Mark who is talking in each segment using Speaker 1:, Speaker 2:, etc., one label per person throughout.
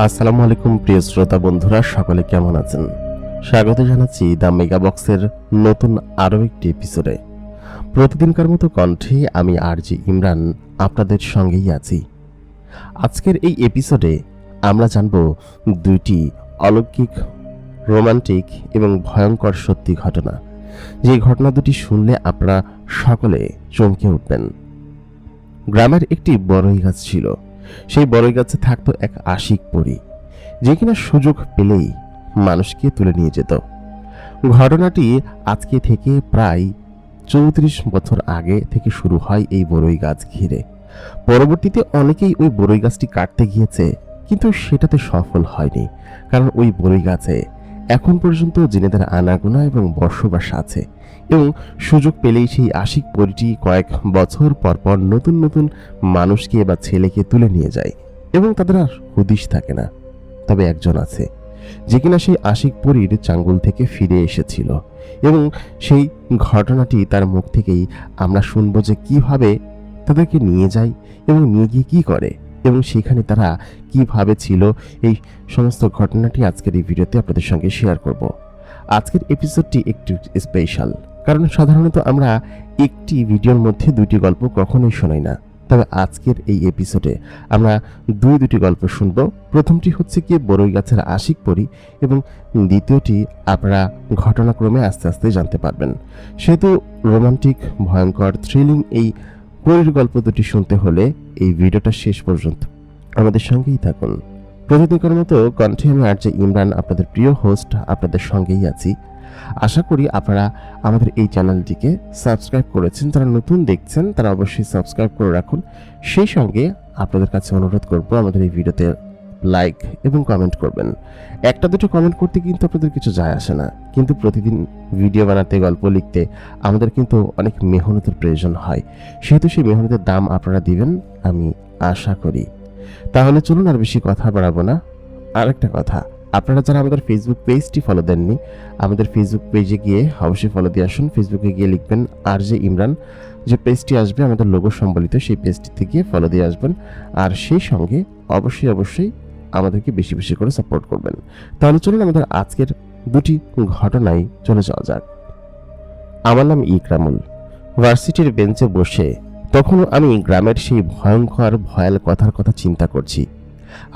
Speaker 1: আসসালামু আলাইকুম প্রিয় শ্রোতা বন্ধুরা, সকলে কেমন আছেন? স্বাগত জানাচ্ছি দ্য মেগা বক্সের নতুন আরও একটি এপিসোডে। প্রতিদিনকার মতো কণ্ঠে আমি আরজি ইমরান আপনাদের সঙ্গেই আছি। আজকের এই এপিসোডে আমরা জানব দুইটি অলৌকিক, রোমান্টিক এবং ভয়ঙ্কর সত্যি ঘটনা, যে ঘটনা দুটি শুনলে আপনারা সকলে চমকে উঠবেন। গ্রামের একটি বড়ই গাছ ছিল। সেই বড়ই গাছে থাকতো এক আশিক পরী, যে কিনা সুযোগ পেলেই মানুষকে তুলে নিয়ে যেত। ঘটনাটি আজকে থেকে প্রায় 34 বছর আগে থেকে শুরু হয় এই বড়ই গাছ ঘিরে। পরবর্তীতে অনেকেই ওই বড়ই গাছটি কাটতে গিয়েছে, কিন্তু সেটাতে সফল হয়নি, কারণ ওই বড়ই গাছে এখন পর্যন্ত জিনেদের আনাগোনা এবং বসবাস আছে। এবং সুযোগ পেলেই সেই আশিক পরীটি কয়েক বছর পর পর নতুন নতুন মানুষকে বা ছেলেকে তুলে নিয়ে যায় এবং তাদের আর হুদিস থাকে না। তবে একজন আছে, যে কিনা সেই আশিক পরীর চাঙ্গুল থেকে ফিরে এসেছিল, এবং সেই ঘটনাটি তার মুখ থেকেই আমরা শুনব যে কিভাবে তাদেরকে নিয়ে যায় এবং নিয়ে গিয়ে কী করে এবং সেখানে তারা কিভাবে ছিল। এই সমস্ত ঘটনাটি আজকের এই ভিডিওতে আপনাদের সঙ্গে শেয়ার করব। আজকের এপিসোডটি একটু স্পেশাল, কারণ সাধারণত আমরা একটি ভিডিওর মধ্যে দুইটি গল্প কখনোই শোনাই না। তবে আজকের এই এপিসোডে আমরা দুটি গল্প শুনব। প্রথমটি হচ্ছে কি বড়ই গাছের আশিক পরী, এবং দ্বিতীয়টি আপনারা ঘটনাক্রমে আস্তে আস্তে জানতে পারবেন। সেহেতু রোমান্টিক, ভয়ঙ্কর, থ্রিলিং এই পরীর গল্প দুটি শুনতে হলে এই ভিডিওটা শেষ পর্যন্ত আমাদের সঙ্গেই থাকুন। প্রতিদিনকার মতো কণ্ঠে আমি আরজে ইমরান, আপনাদের প্রিয় হোস্ট, আপনাদের সঙ্গেই আছি। আশা করি আপনারা আমাদের এই চ্যানেলটিকে সাবস্ক্রাইব করেছেন। যারা নতুন দেখছেন তারা অবশ্যই সাবস্ক্রাইব করে রাখুন। সেই সঙ্গে আপনাদের কাছে অনুরোধ করব, আমাদের এই ভিডিওতে লাইক এবং কমেন্ট করবেন। একটা দুটো কমেন্ট করতে কিন্তু আপনাদের কিছু যায় আসে না, কিন্তু প্রতিদিন ভিডিও বানাতে, গল্প লিখতে আমাদের কিন্তু অনেক মেহনতের প্রয়োজন হয়। সেহেতু সেই মেহনতের দাম আপনারা দিবেন আমি আশা করি। তাহলে চলুন আর বেশি কথা বাড়াবো না। আরেকটা কথা, আপনারা যারা আমাদের ফেসবুক পেজটি ফলো দেননি, আমাদের ফেসবুক পেজে গিয়ে অবশ্যই ফলো দিয়ে আসুন। ফেসবুকে গিয়ে লিখবেন আরজে ইমরান, যে পেজটি আসবে আমাদের লোগো সম্বলিত, সেই পেজটিতে গিয়ে ফলো দিয়ে আসবেন। আর সেই সঙ্গে অবশ্যই আমাদেরকে বেশি বেশি করে সাপোর্ট করবেন। তাহলে চলুন আমাদের আজকের দুটি ঘটনায় চলে যাওয়া যাক। আমার নাম ইকরামুল। ভার্সিটির বেঞ্চে বসে তখনও আমি গ্রামের সেই ভয়ঙ্কর ভয়াল কথার কথা চিন্তা করছি।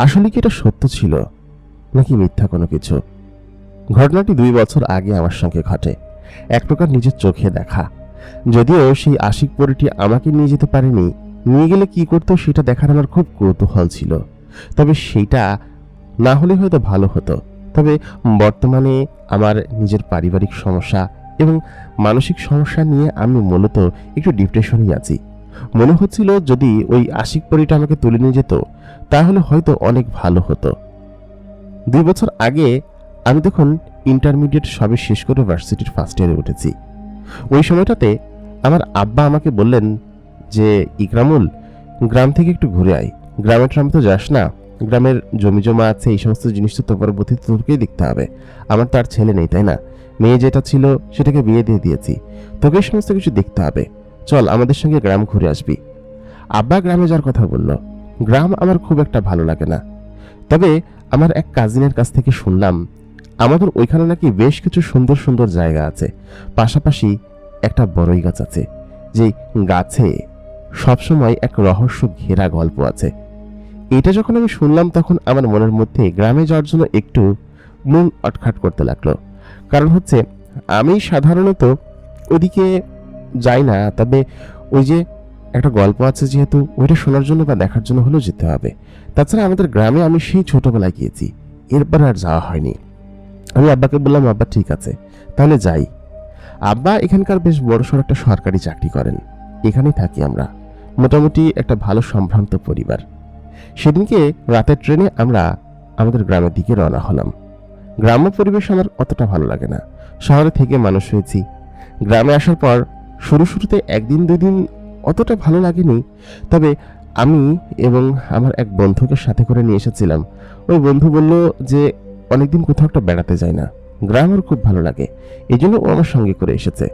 Speaker 1: আসলে কি এটা সত্য ছিল নাকি মিথ্যা কোনো কিছু? ঘটনাটি 2 বছর আগে আমার সঙ্গে ঘটে, এক প্রকার নিজের চোখে দেখা। যদিও সেই আশিক পরীটি আমাকে নিয়ে যেতে পারেনি, নিয়ে গেলে কি করতো সেটা দেখার আমার খুব কৌতূহল ছিল। তবে সেইটা না হলে হয়তো ভালো হতো। তবে বর্তমানে আমার নিজের পারিবারিক সমস্যা এবং মানসিক সমস্যা নিয়ে আমি মূলত একটু ডিপ্রেশনেই আছি। মনে হচ্ছিল যদি ওই আশিক পরীটা আমাকে তুলে নিয়ে যেত তাহলে হয়তো অনেক ভালো হতো। 2 বছর আগে আমি তখন ইন্টারমিডিয়েট সবে শেষ করে ভার্সিটির ফার্স্ট ইয়ারে উঠেছি। ওই সময়টাতে আমার আব্বা আমাকে বললেন যে, ইকরামুল, গ্রাম থেকে একটু ঘুরে আয়। গ্রামে ট্রামে তো যাস না, গ্রামের জমি জমা আছে, এই সমস্ত জিনিস তো তোর পরবর্তীতে তোকেই দেখতে হবে। আমার তো আর ছেলে নেই, তাই না? মেয়ে যেটা ছিল সেটাকে বিয়ে দিয়ে দিয়েছি, তোকে এই সমস্ত কিছু দেখতে হবে। চল আমাদের সঙ্গে গ্রাম ঘুরে আসবি। আব্বা গ্রামে যাওয়ার কথা বলল। গ্রাম আমার খুব একটা ভালো লাগে না, তবে আমার এক কাজিনের কাছ থেকে শুনলাম আমাদের ওইখানে নাকি বেশ কিছু সুন্দর সুন্দর জায়গা আছে, পাশাপাশি একটা বড়ই গাছ আছে, যে গাছে সবসময় এক রহস্য ঘেরা গল্প আছে। এটা যখন আমি শুনলাম তখন আমার মনের মধ্যে গ্রামে যাওয়ার জন্য একটু মন আটখাট করতে লাগলো। কারণ হচ্ছে আমি সাধারণত ওদিকে যাই না, তবে ওই যে একটা গল্প আছে, যেহেতু ওইটা শোনার জন্য বা দেখার জন্য হলেও যেতে হবে। তাছাড়া আমাদের গ্রামে আমি সেই ছোটবেলায় গিয়েছি, এরপর আর যাওয়া হয়নি। আমি আব্বাকে বললাম, আব্বা ঠিক আছে তাহলে যাই। আব্বা এখানকার বেশ বড়সড় একটা সরকারি চাকরি করেন, এখানেই থাকি আমরা, মোটামুটি একটা ভালো সম্ভ্রান্ত পরিবার। সেদিনকে রাতের ট্রেনে আমরা আমাদের গ্রামের দিকে রওনা হলাম। গ্রাম্য পরিবেশ আমার অতটা ভালো লাগে না, শহরে থেকে মানুষ হয়েছি। গ্রামে আসার পর শুরুতে 1 দিন 2 দিন অতটা ভালো লাগেনি, তবে আমি এবং আমার এক বন্ধুকে সাথে করে নিয়ে এসেছিলাম। ওই বন্ধু বলল যে অনেকদিন কোথাও একটা বেড়াতে যায় না, গ্রাম ওর খুব ভালো লাগে, এই জন্য ও আমার সঙ্গে করে এসেছে।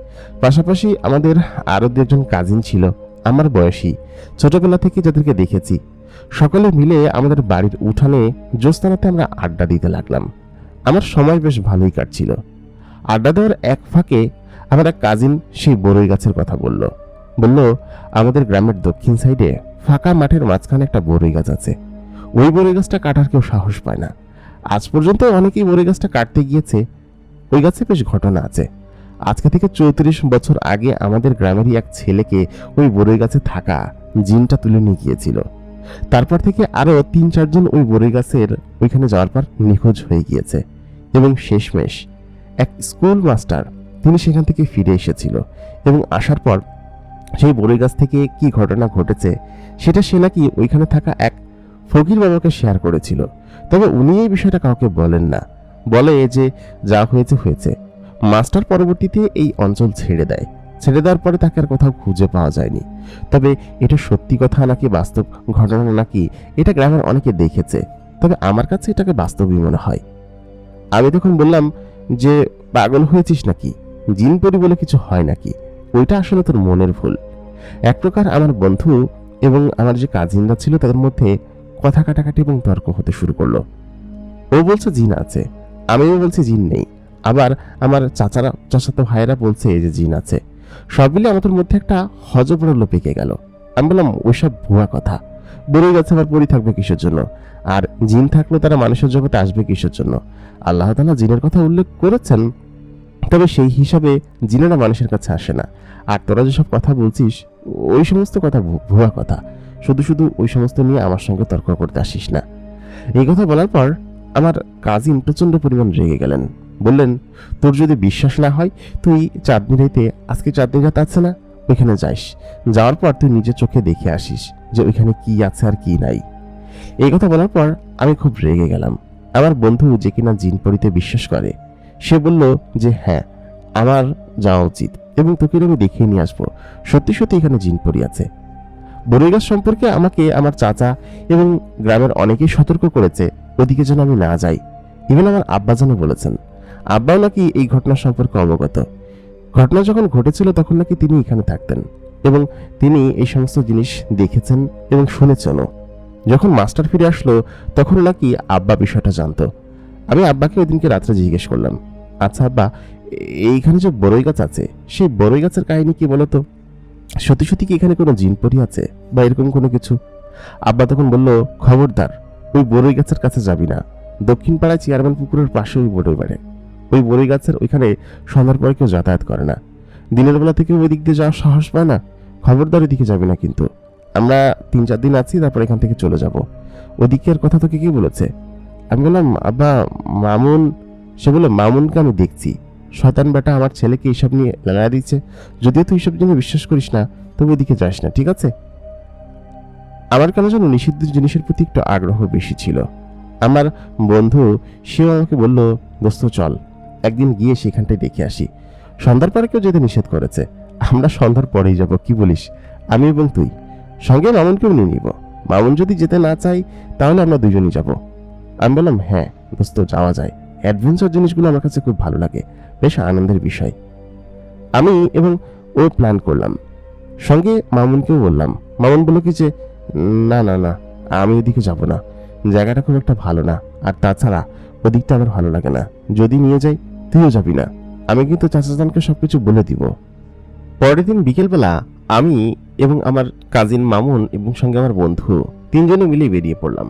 Speaker 1: পাশাপাশি আমাদের আরও 2জন কাজিন ছিল আমার বয়সী, ছোটবেলা থেকে যাদেরকে দেখেছি। সকলে মিলে আমাদের বাড়ির উঠানে জ্যোৎস্নারাতে আমরা আড্ডা দিতে লাগলাম। আমার সময় বেশ ভালোই কাটছিল। আড্ডা দেওয়ার এক ফাঁকে আমার এক কাজিন সেই বড়ই গাছের কথা বলল। আমাদের গ্রামের দক্ষিণ সাইডে ফাঁকা মাঠের মাঝখানে একটা বড়ই গাছ আছে। ওই বড়ই গাছটা কাটার কেউ সাহস পায় না। আজ পর্যন্ত অনেকেই বড়ই গাছটা কাটতে গিয়েছে। ওই গাছে বেশ ঘটনা আছে। আজকে থেকে 34 বছর আগে আমাদের গ্রামেরই এক ছেলেকে ওই বড়ই গাছে থাকা জিনটা তুলে নিয়ে গিয়েছিল। তারপর থেকে আরো 3-4 জন ওই বড়ই গাছের ওইখানে যাওয়ার পর নিখোঁজ হয়ে গিয়েছে। এবং শেষমেশ এক স্কুল মাস্টার তিনি সেখান থেকে ফিরে এসেছিল এবং আসার পর সেই বড়ই গাছ থেকে কি ঘটনা ঘটেছে সেটা সে নাকি ওইখানে থাকা এক ফকির বাবাকে শেয়ার করেছিল। তবে উনি এই বিষয়টা কাউকে বলেন না, বলে যে যা হয়েছে হয়েছে। মাস্টার পরবর্তীতে এই অঞ্চল ছেড়ে দেয়। ছেড়ে দেওয়ার পরে তাকে আর কোথাও খুঁজে পাওয়া যায়নি। তবে এটা সত্যি কথা নাকি বাস্তব ঘটনা নাকি এটা গ্রামের অনেকে দেখেছে, তবে আমার কাছে এটাকে বাস্তবই মনে হয়। আমি তখন বললাম যে পাগল হয়েছিস নাকি, জিন পরি বলে কিছু হয় নাকি, ওইটা আসলে তোর মনের ভুল। এক প্রকার আমার বন্ধু এবং আমার যে কাজিনরা ছিল তাদের মধ্যে কথা কাটাকাটি এবং তর্ক হতে শুরু করলো। ও বলছে জিন আছে, আমিও বলছি জিন নেই, আবার আমার চাচাতো ভাইয়েরা বলছে যে জিন আছে। সব মিলে আমাদের মধ্যে একটা হজবরল পেকে গেল। আমি বললাম ওইসব ভুয়া কথা, বড়ই গাছে আবার পরি থাকবে কিসের জন্য, আর জিন থাকলে তারা মানুষের জগতে আসবে কিসের জন্য। আল্লাহ তাআলা জিনের কথা উল্লেখ করেছেন, তবে সেই হিসাবে জিনেরা মানুষের কাছে আসে না। আর তোরা যেসব কথা বলছিস ওই সমস্ত কথা ভুয়া কথা, শুধু শুধু ওই সমস্ত নিয়ে আমার সঙ্গে তর্ক করতে আসিস না। এই কথা বলার পর আমার কাজিন প্রচন্ড পরিমাণ রেগে গেলেন। বললেন, তোর যদি বিশ্বাস না হয় তুই চাঁদনি রাইতে, আজকে চাঁদনি রাত আছে না, ওইখানে যাইস, যাওয়ার পর তুই নিজের চোখে দেখে আসিস যে ওইখানে কি আছে আর কি নাই। এই কথা বলার পর আমি খুব রেগে গেলাম। আমার বন্ধু যে কিনা জিন পরিতে বিশ্বাস করে সে বলল যে হ্যাঁ আমার যাওয়া উচিত এবং তোকে আমি দেখিয়ে নিয়ে আসবো সত্যি সত্যি এখানে জিন পরি আছে। বড়ই গাছ সম্পর্কে আমাকে আমার চাচা এবং গ্রামের অনেকেই সতর্ক করেছে ওদিকে যেন আমি না যাই। ইভেন আমার আব্বাজানও বলেছেন, আব্বাও নাকি এই ঘটনা সম্পর্কে অবগত। ঘটনা যখন ঘটেছিল তখন নাকি তিনি এখানে থাকতেন এবং তিনি এই সমস্ত জিনিস দেখেছেন এবং শুনেছেনও। যখন মাস্টার ফিরে আসলো তখন নাকি আব্বা বিষয়টা জানতো। আমি আব্বাকে ওই দিনকে রাত্রে জিজ্ঞেস করলাম, আচ্ছা আব্বা, এইখানে যে বড়ই গাছ আছে সেই বড়ই গাছের কাহিনী কি বলতো? সত্যি সত্যি কি এখানে কোনো জিন পরি আছে বা এরকম কোনো কিছু? আব্বা তখন বলল, খবরদার ওই বড়ই গাছের কাছে যাবি না। দক্ষিণ পাড়ায় চেয়ারম্যান পুকুরের পাশে ওই বড়ই বাড়ে। ওই বড়ই গাছের ওইখানে সন্ধ্যার পরে কেউ যাতায়াত করে না, দিনের বেলা থেকে ওই দিক দিয়ে যাওয়ার সাহস পায় না। খবরদার ওইদিকে যাবি না কিন্তু। আমরা 3-4 দিন আছি, তারপর এখান থেকে চলে যাব। ওদিকের কথা তোকে কি বলেছে? আমি বললাম, আব্বা মামুন। সে বলে, মামুনকে আমি দেখছি, শয়তান বেটা আমার ছেলেকে এইসব নিয়ে লাগা দিচ্ছে। যদিও তুই এইসব জিনিস বিশ্বাস করিস না, তবু ওদিকে যাস না, ঠিক আছে? আমার কেন যেন নিষিদ্ধ জিনিসের প্রতি একটু আগ্রহ বেশি ছিল। আমার বন্ধু সেও আমাকে বলল, দোস্ত চল একদিন গিয়ে সেখানটায় দেখে আসি। সন্ধ্যার পরে কেউ যেতে নিষেধ করেছে, আমরা সন্ধ্যার পরেই যাব, কি বলিস? আমি এবং তুই সঙ্গে মামুনকেও নিয়ে নিব। মামুন যদি যেতে না চাই তাহলে আমরা দুজনই যাব। আমি বললাম, হ্যাঁ দোস্ত যাওয়া যায়, অ্যাডভেঞ্চার জিনিসগুলো আমার কাছে খুব ভালো লাগে, বেশ আনন্দের বিষয়। আমি এবং ও প্ল্যান করলাম, সঙ্গে মামুনকেও বললাম। মামুন বলল কি যে না না না, আমি ওদিকে যাব না, জায়গাটা খুব একটা ভালো না, আর তাছাড়া ওদিকটা আমার ভালো লাগে না, যদি নিয়ে যাই তুইও যাবি না। আমি কিন্তু চাচাজানকে সবকিছু বলে দিব। পরের দিন বিকেলবেলা আমি এবং আমার কাজিন মামুন এবং সঙ্গে আমার বন্ধু 3 জনে মিলে বেরিয়ে পড়লাম।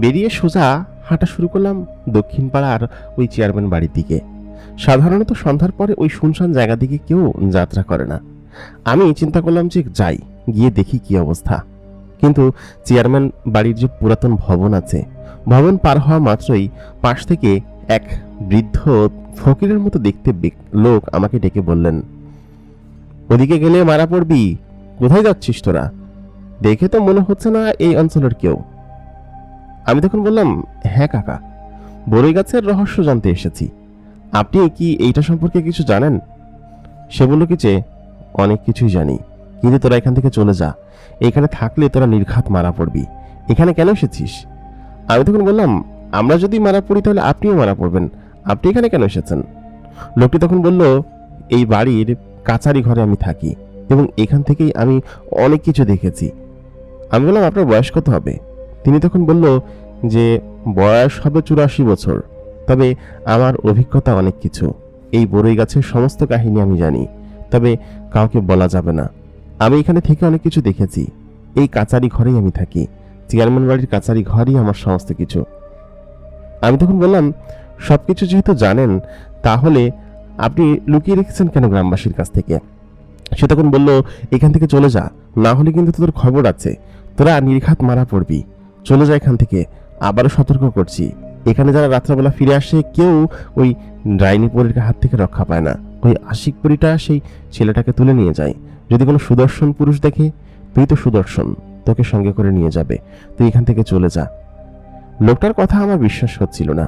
Speaker 1: বেরিয়ে সোজা হাঁটা শুরু করলাম দক্ষিণ পাড়ার ওই চেয়ারম্যান বাড়ির দিকে। সাধারণত সন্ধ্যার পরে ওই শুনশান জায়গা দিকে কেউ যাত্রা করে না। আমি চিন্তা করলাম যে যাই, গিয়ে দেখি কি অবস্থা। কিন্তু চেয়ারম্যান বাড়ির যে পুরাতন ভবন আছে, ভবন পার হওয়া মাত্রই পাশ থেকে এক বৃদ্ধ ফকিরের মতো দেখতে লোক আমাকে ডেকে বললেন, ওদিকে গেলে মারা পড়বি, কোথায় যাচ্ছিস তোরা? দেখে তো মনে হচ্ছে না এই অঞ্চলের কেউ। আমি তখন বললাম, হ্যাঁ কাকা, বড়ই গাছের রহস্য জানতে এসেছি, আপনি কি এইটা সম্পর্কে কিছু জানেন? সে বলল কি যে অনেক কিছুই জানি, কিন্তু তোরা এখান থেকে চলে যা, এখানে থাকলে তোরা নির্ঘাত মারা পড়বি। এখানে কেন এসেছিস? আমি তখন বললাম, আমরা যদি মারা পড়ি তাহলে আপনিও মারা পড়বেন, আপনি এখানে কেন এসেছেন? লোকটি তখন বলল, এই বাড়ির কাছারি ঘরে আমি থাকি এবং এখান থেকেই আমি অনেক কিছু দেখেছি। আমি বললাম, আপনার বয়স কত হবে? তিনি তখন বলল যে বয়স হবে 84 বছর, তবে আমার অভিজ্ঞতা অনেক কিছু। এই বড়ই গাছের সমস্ত কাহিনী আমি জানি, তবে কাউকে বলা যাবে না। আমি এখানে থেকে অনেক কিছু দেখেছি। এই কাচারি ঘরেই আমি থাকি, চেয়ারম্যান বাড়ির কাচারি ঘরই আমার সমস্ত কিছু। আমি তখন বললাম, সবকিছু যেহেতু জানেন, তাহলে আপনি লুকিয়ে রেখেছেন কেন গ্রামবাসীর কাছ থেকে? সে তখন বলল, এখান থেকে চলে যা, না হলে কিন্তু তোদের খবর আছে, তোরা নির্ঘাত মারা পড়বি। চলে যা এখান থেকে। আবারও সতর্ক করছি, এখানে যারা রাত্রেবেলা ফিরে আসে কেউ ওই ডাইনি পরীর হাত থেকে রক্ষা পায় না। ওই আশিক পরীটা সেই ছেলেটাকে তুলে নিয়ে যায়। যদি কোনো সুদর্শন পুরুষ দেখে, তুই তো সুদর্শন, তোকে সঙ্গে করে নিয়ে যাবে। তুই এখান থেকে চলে যা। লোকটার কথা আমার বিশ্বাস হচ্ছিল না।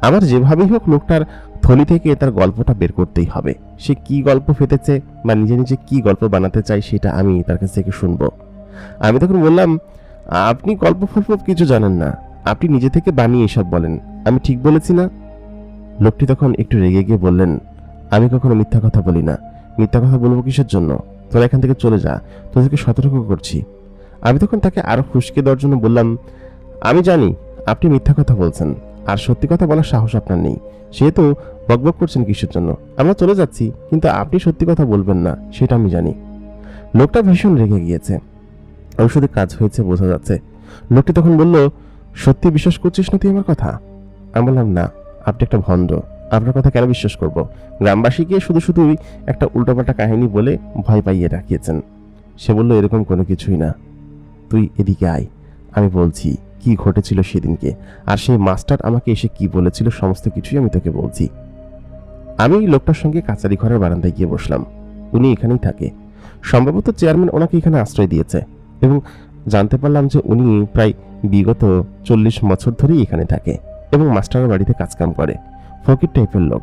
Speaker 1: আমার যেভাবেই হোক লোকটার থলি থেকে তার গল্পটা বের করতেই হবে। সে কি গল্প ফেটেছে বা নিজে নিজে কি গল্প বানাতে চায় সেটা আমি তার কাছ থেকে শুনবো। আমি তখন বললাম, আপনি গল্প ফল্প কিছু জানেন না, আপনি নিজে থেকে বানিয়ে এসব বলেন। আমি ঠিক বলেছি না? লোকটি তখন একটু রেগে গিয়ে বললেন, আমি কখনো মিথ্যা কথা বলি না। মিথ্যা কথা বলবো কিসের জন্য? তোরা এখান থেকে চলে যা, তোদেরকে সতর্ক করছি। আমি তখন তাকে আরো খুশকে দেওয়ার জন্য বললাম, আমি জানি আপনি মিথ্যা কথা বলছেন, আর সত্যি কথা বলার সাহস আপনার নেই। সেহেতু বকবক করছেন কিসের জন্য? আমরা চলে যাচ্ছি, কিন্তু আপনি সত্যি কথা বলবেন না, সেটা আমি জানি। লোকটা ভীষণ রেগে গিয়েছে। ঔষধে কাজ হয়েছে বোঝা যাচ্ছে। লোকটি তখন বলল, সত্যি বিশ্বাস করছিস না তুই আমার কথা? আমি বললাম, না, আপনি একটা ভণ্ড। আপনার কথা কেন বিশ্বাস করব? গ্রামবাসীকে শুধু শুধুই একটা উল্টোপাল্টা কাহিনী বলে ভয় পাইয়ে রাখিয়েছেন। সে বলল, এরকম কোনো কিছুই না। তুই এদিকে আয়, আমি বলছি কি ঘটেছিল সেদিনকে, আর সেই মাস্টার আমাকে এসে কি বলেছিল সমস্ত কিছুই আমি তোকে বলছি। আমি লোকটার সঙ্গে কাচারি ঘরের বারান্দায় গিয়ে বসলাম। উনি এখানেই থাকে। সম্ভবত চেয়ারম্যান ওনাকে এখানে আশ্রয় দিয়েছে, এবং জানতে পারলাম যে উনি প্রায় বিগত 40 বছর ধরেই এখানে থাকে এবং মাস্টারের বাড়িতে কাজকাম করে। ফকির টাইপের লোক।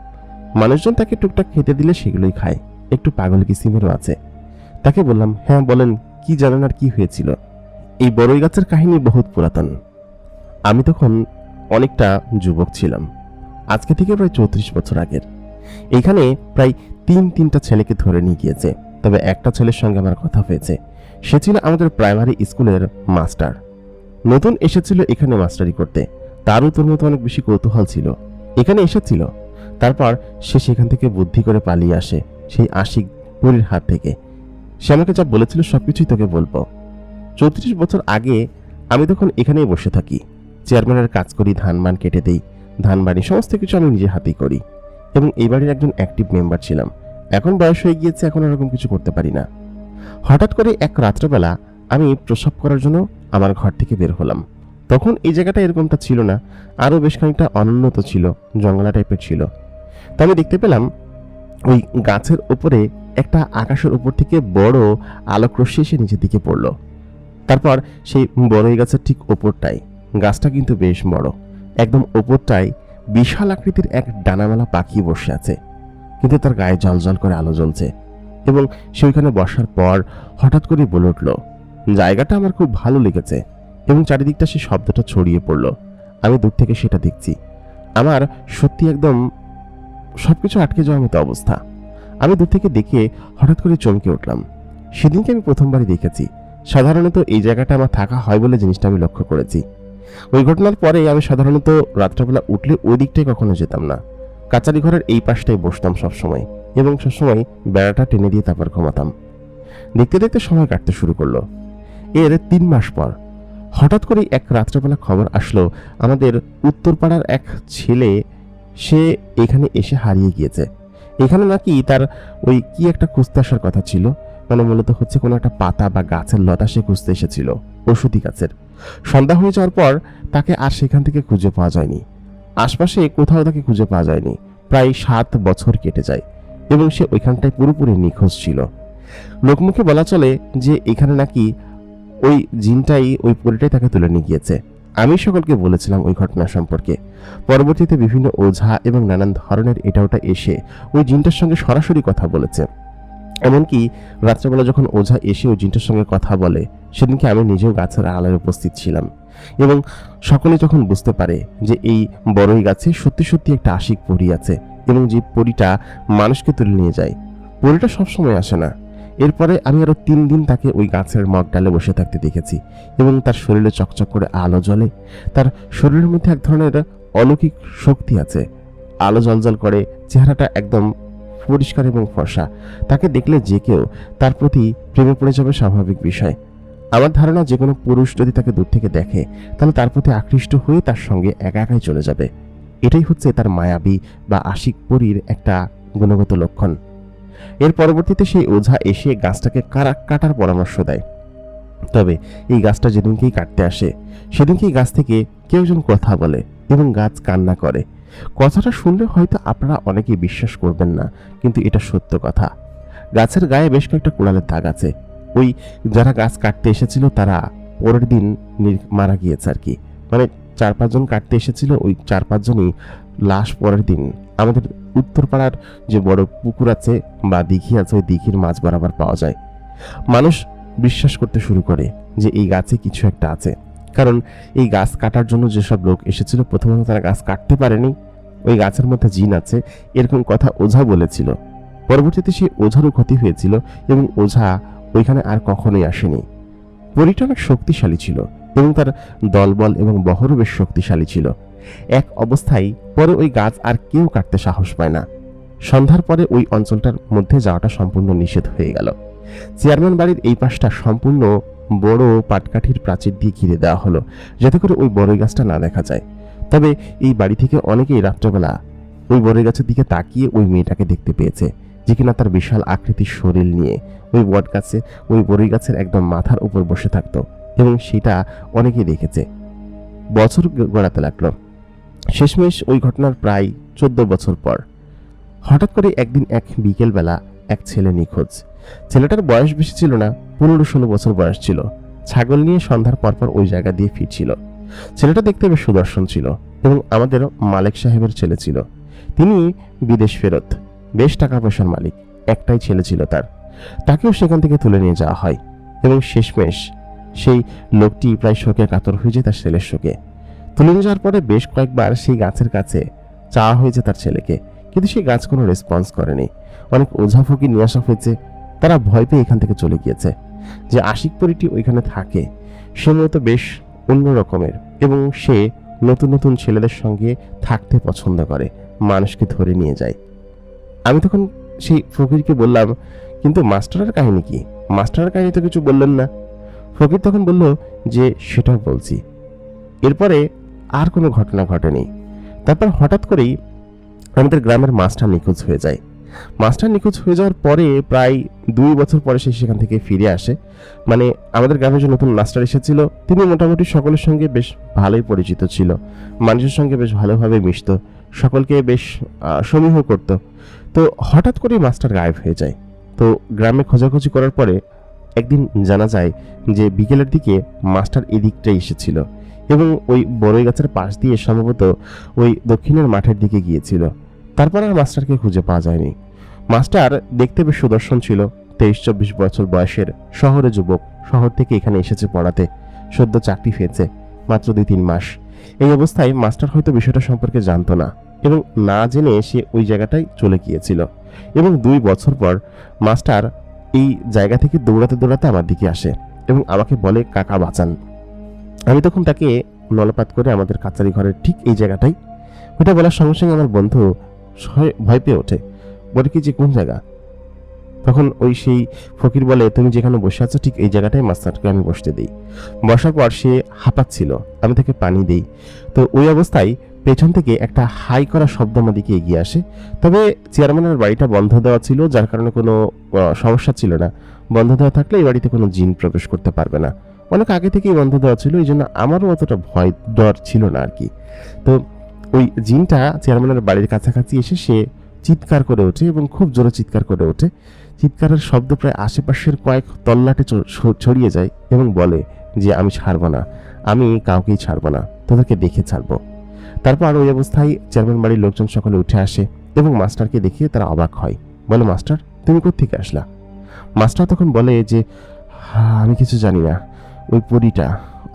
Speaker 1: মানুষজন তাকে টুকটাক খেতে দিলে সেগুলোই খায়। একটু পাগল কিসিমেরও আছে। তাকে বললাম, হ্যাঁ বলেন, কি জানেন আর কি হয়েছিল? এই বড়ই গাছের কাহিনী বহুত পুরাতন। আমি তখন অনেকটা যুবক ছিলাম, আজকে থেকে প্রায় 34 বছর আগের। এইখানে প্রায় তিনটা ছেলেকে ধরে নিয়ে গিয়েছে, তবে একটা ছেলের সঙ্গে আমার কথা হয়েছে। সে ছিল আমাদের প্রাইমারি স্কুলের মাস্টার। নতুন এসেছিল এখানে মাস্টারি করতে। তারও তোর মতো অনেক বেশি কৌতূহল ছিল। এখানে এসেছিল, তারপর সে সেখান থেকে বুদ্ধি করে পালিয়ে আসে সেই আশিক পরীর হাত থেকে। সে আমাকে যা বলেছিল সবকিছুই তোকে বলবো। 34 বছর আগে আমি তখন এখানেই বসে থাকি। চেয়ারম্যানের কাজ করি, ধান মান কেটে দেই, ধান বাড়ি সমস্ত কিছু আমি নিজে হাতেই করি, এবং এই বাড়ির একজন অ্যাক্টিভ মেম্বার ছিলাম। এখন বয়স হয়ে গিয়েছে, এখন এরকম কিছু করতে পারি না। হঠাৎ করে এক রাত্রেবেলা আমি প্রসব করার জন্য আমার ঘর থেকে বের হলাম। তখন এই জায়গাটা এরকমটা ছিল না, আরও বেশ খানিকটা অনুন্নত ছিল, জঙ্গলা টাইপের ছিল। তো আমি দেখতে পেলাম ওই গাছের উপরে একটা আকাশের উপর থেকে বড় আলোক রশ্মি এসে নিচের দিকে পড়লো। তারপর সেই বড়ই গাছের ঠিক ওপরটাই, গাছটা কিন্তু বেশ বড়, একদম ওপরটাই বিশাল আকৃতির এক ডানামেলা পাখি বসে আছে, কিন্তু তার গায়ে জ্বলজ্বল করে আলো জ্বলছে। এবং সে ওইখানে বসার পর হঠাৎ করে বলে উঠল, জায়গাটা আমার খুব ভালো লেগেছে, এবং চারিদিকটা সে শব্দটা ছড়িয়ে পড়ল। আমি দূর থেকে সেটা দেখছি। আমার সত্যি একদম সবকিছু আটকে যাওয়ার মতো অবস্থা। আমি দূর থেকে দেখে হঠাৎ করে চমকে উঠলাম। সেদিনকে আমি প্রথমবারই দেখেছি। সাধারণত এই জায়গাটা আমার থাকা হয় বলে জিনিসটা আমি লক্ষ্য করেছি। ওই ঘটনার পরে আমি সাধারণত রাত্রেবেলা উঠলে ওই দিকটাই কখনো যেতাম না। কাচারি ঘরের এই পাশটাই বসতাম সবসময়, এবং সবসময় বেড়াটা টেনে দিয়ে তারপর ঘুমাতাম। দেখতে দেখতে সময় কাটতে শুরু করলো। এর 3 মাস পর হঠাৎ করে এক রাত্রেবেলা খবর আসলো, আমাদের উত্তরপাড়ার এক ছেলে সে এখানে এসে হারিয়ে গিয়েছে। এখানে নাকি তার ওই কি একটা খুঁজতে আসার কথা ছিল, মানে মূলত হচ্ছে কোনো একটা পাতা বা গাছের লতা সে খুঁজতে এসেছিল, ওষুধি গাছের। সন্ধ্যা হয়ে যাওয়ার পর তাকে আর সেখান থেকে খুঁজে পাওয়া যায়নি। আশপাশে কোথাও তাকে খুঁজে পাওয়া যায়নি। প্রায় 7 বছর কেটে যায়, এবং সে ওইখানটায় পুরোপুরি নিখোঁজ ছিল। লোকমুখে বলা চলে যে এখানে নাকি ওই জিনটাই, ওই পরীটাই তাকে তুলে নিয়ে গিয়েছে। আমি সকলকে বলেছিলাম ওই ঘটনা সম্পর্কে। পরবর্তীতে বিভিন্ন ওঝা এবং নানান ধরনের এটা ওটা এসে ওই জিনটার সঙ্গে সরাসরি কথা বলেছে। এমনকি রাত্রেবেলা যখন ওঝা এসে ওই জিনটার সঙ্গে কথা বলে, সেদিনকে আমি নিজেও গাছের আড়ালে উপস্থিত ছিলাম, এবং সকলে যখন বুঝতে পারে যে এই বড়ই গাছে সত্যি সত্যি একটা আশিক পরী আছে, এবং যে পরীটা মানুষকে তুলে নিয়ে যায়। পরীটা সবসময় আসে না, এরপরে আমি আরো 3 দিন তাকে ওই গাছের মগ ডালে বসে থাকতে দেখেছি এবং তার শরীরে চকচক করে আলো জ্বলে। তার শরীরের মধ্যে এক ধরনের অলৌকিক শক্তি আছে, আলো জ্বলজ্বল করে, চেহারাটা একদম পরিষ্কার এবং ফর্সা। তাকে দেখলে যে কেউ তার প্রতি প্রেমে পড়ে যাবে, স্বাভাবিক বিষয়। আমার ধারণা যে কোনো পুরুষ যদি তাকে দূর থেকে দেখে তাহলে তার প্রতি আকৃষ্ট হয়ে তার সঙ্গে একা একাই চলে যাবে। এটাই হচ্ছে তার মায়াবী বা আশিক পরীর একটা গুণগত লক্ষণ। এর পরবর্তীতে সেই ওঝা এসে গাছটাকে কাটার পরামর্শ দেয়। তবে এই গাছটা যেদিনকেই কাটতে আসে সেদিনকেই গাছ থেকে কেউ একজন কথা বলে এবং গাছ কান্না করে। কথাটা শুনলে হয়তো আপনারা অনেকেই বিশ্বাস করবেন না, কিন্তু এটা সত্য কথা। গাছের গায়ে বেশ কয়েকটা কোড়ালের দাগ আছে। ওই যারা গাছ কাটতে এসেছিল তারা পরের দিন মারা গিয়েছে আর কি। মানে 4-5 জন কাটতে এসেছিল, ওই 4-5 জনই লাশ পরের দিন আমাদের উত্তরপাড়ার যে বড় পুকুর আছে বা দিঘি আছে, ওই দিঘির মাছ বরাবর পাওয়া যায়। মানুষ বিশ্বাস করতে শুরু করে যে এই গাছে কিছু একটা আছে, কারণ এই গাছ কাটার জন্য যেসব লোক এসেছিল প্রথমত তারা গাছ কাটতে পারেনি, ওই গাছের মধ্যে জিন আছে এরকম কথা ওঝা বলেছিল। পরবর্তীতে সেই ওঝারও ক্ষতি হয়েছিল এবং ওঝা ওইখানে আর কখনোই আসেনি। পরীটা অনেক শক্তিশালী ছিল এবং তার দলবল এবং বহরও বেশ শক্তিশালী ছিল। এক অবস্থায় পরে ওই গাছ আর কেউ কাটতে সাহস পায় না। সন্ধ্যার পরে ওই অঞ্চলটার মধ্যে যাওয়াটা সম্পূর্ণ নিষেধ হয়ে গেল। চেয়ারম্যান বাড়ির এই পাশটা সম্পূর্ণ বড় পাটকাঠির প্রাচীর দিয়ে ঘিরে দেওয়া হলো, যাতে করে ওই বড়ই গাছটা না দেখা যায়। তবে এই বাড়ি থেকে অনেকেই রাত্রেবেলা ওই বড়ই গাছের দিকে তাকিয়ে ওই মেয়েটাকে দেখতে পেয়েছে, যে কিনা তার বিশাল আকৃতির শরীর নিয়ে ওই বট গাছে, ওই বড়ই গাছের একদম মাথার উপর বসে থাকতো এবং সেটা অনেকেই দেখেছে। বছর গড়াতে লাগলো। শেষমেশ ওই ঘটনার প্রায় 14 বছর পর হঠাৎ করে একদিন এক বিকেলবেলা এক ছেলে নিখোঁজ। ছেলেটার বয়স বেশি ছিল না, 15-16 বছর বয়স ছিল। ছাগল নিয়ে সন্ধ্যার পরপর ওই জায়গা দিয়ে ফিরছিল। ছেলেটা দেখতে বেশ সুদর্শন ছিল এবং আমাদের মালিক সাহেবের ছেলে ছিল। তিনি বিদেশ ফেরত, বেশ টাকা পয়সার মালিক। একটাই ছেলে ছিল তার, তাকেও সেখান থেকে তুলে নিয়ে যাওয়া হয় এবং শেষমেশ সেই লোকটি প্রায় শোকে কাতর হয়ে যায় তার ছেলের শোকে। তুলে নিয়ে যাওয়ার পরে বেশ কয়েকবার সেই গাছের কাছে চাওয়া হয়েছে তার ছেলেকে, কিন্তু সেই গাছ কোনো রেসপন্স করেনি। অনেক ওঝা ফকির নিয়ে আসা হয়েছে, তারা ভয় পেয়ে এখান থেকে চলে গিয়েছে। যে আশিক পরীটি ওইখানে থাকে সে মূলত বেশ অন্য রকমের এবং সে নতুন নতুন ছেলেদের সঙ্গে থাকতে পছন্দ করে, মানুষকে ধরে নিয়ে যায়। আমি তখন সেই ফকিরকে বললাম, কিন্তু মাস্টারের কাহিনী কি? মাস্টারের কাহিনী তো কিছু বললেন না। ফকির তখন বলল যে সেটাও বলছি। এরপরে আর কোনো ঘটনা ঘটেনি। তারপর হঠাৎ করেই আমাদের গ্রামের মাস্টার নিখোঁজ হয়ে যায়। মাস্টার নিখোঁজ হয়ে যাওয়ার পরে প্রায় 2 বছর পরে সে সেখান থেকে ফিরে আসে। মানে আমাদের গ্রামে যে নতুন মাস্টার এসেছিল তিনি মোটামুটি সকলের সঙ্গে বেশ ভালোই পরিচিত ছিল, মানুষের সঙ্গে বেশ ভালোভাবে মিশত, সকলকে বেশ সমীহ করত। তো হঠাৎ করেই মাস্টার গায়েব হয়ে যায়। তো গ্রামে খোঁজাখুঁজি করার পরে একদিন জানা যায় যে বিকেলের দিকে মাস্টার এদিকটাই এসেছিল এবং ওই বড়ই গাছের পাশ দিয়ে সম্ভবত ওই দক্ষিণের মাঠের দিকে গিয়েছিল। তারপর আর মাস্টারকে খুঁজে পাওয়া যায়নি। মাস্টার দেখতে বেশ সুদর্শন ছিল, 23-24 বছর বয়সের শহরে যুবক, শহর থেকে এখানে এসেছে পড়াতে, সদ্য চাকরি পেয়েছে, মাত্র 2-3 মাস। এই অবস্থায় মাস্টার হয়তো বিষয়টা সম্পর্কে জানতো না এবং না জেনে সে ওই জায়গাটায় চলে গিয়েছিল এবং 2 বছর পর মাস্টার এই জায়গা থেকে দৌড়াতে দৌড়াতে আমার দিকে আসে এবং আমাকে বলে, কাকা বাঁচান। আমি তখন তাকে নলপাত করে আমাদের কাচারি ঘরের ঠিক এই জায়গাটাই, ওটা বলার সঙ্গে সঙ্গে আমার বন্ধু ভয় পেয়ে ওঠে, বলে কি যে কোন জায়গা? তখন ওই সেই ফকির বলে, তুমি যেখানে বসে আছো ঠিক এই জায়গাটায় মাস্টারকে আমি বসতে দিই। বসার পর সে হাঁপাচ্ছিল, আমি তাকে পানি দিই। তো ওই অবস্থায় পেছন থেকে একটা হাই করা শব্দ আমার দিকে এগিয়ে আসে। তবে চেয়ারম্যানের বাড়িটা বন্ধ দেওয়া ছিল, যার কারণে কোনো সমস্যা ছিল না। বন্ধ দেওয়া থাকলে এই বাড়িতে কোনো জিন প্রবেশ করতে পারবে না। অনেক আগে থেকেই বন্ধ দেওয়া ছিল, এই জন্য আমারও অতটা ভয় ডর ছিল না আর কি। তো ওই জিনটা চেয়ারম্যানের বাড়ির কাছাকাছি এসে সে চিৎকার করে ওঠে এবং খুব জোরে চিৎকার করে ওঠে। চিৎকারের শব্দ প্রায় আশেপাশের কয়েক তল্লাটে ছড়িয়ে যায় এবং বলে যে আমি ছাড়বো না, আমি কাউকেই ছাড়বো না, তোদেরকে দেখে ছাড়বো। তারপর ওই অবস্থায় চেয়ারম্যান বাড়ির লোকজন সকলে উঠে আসে এবং মাস্টারকে দেখিয়ে তারা অবাক হয়, বলে, মাস্টার তুমি কোত্থেকে আসলা? মাস্টার তখন বলে যে আমি কিছু জানি না, ওই পরীটা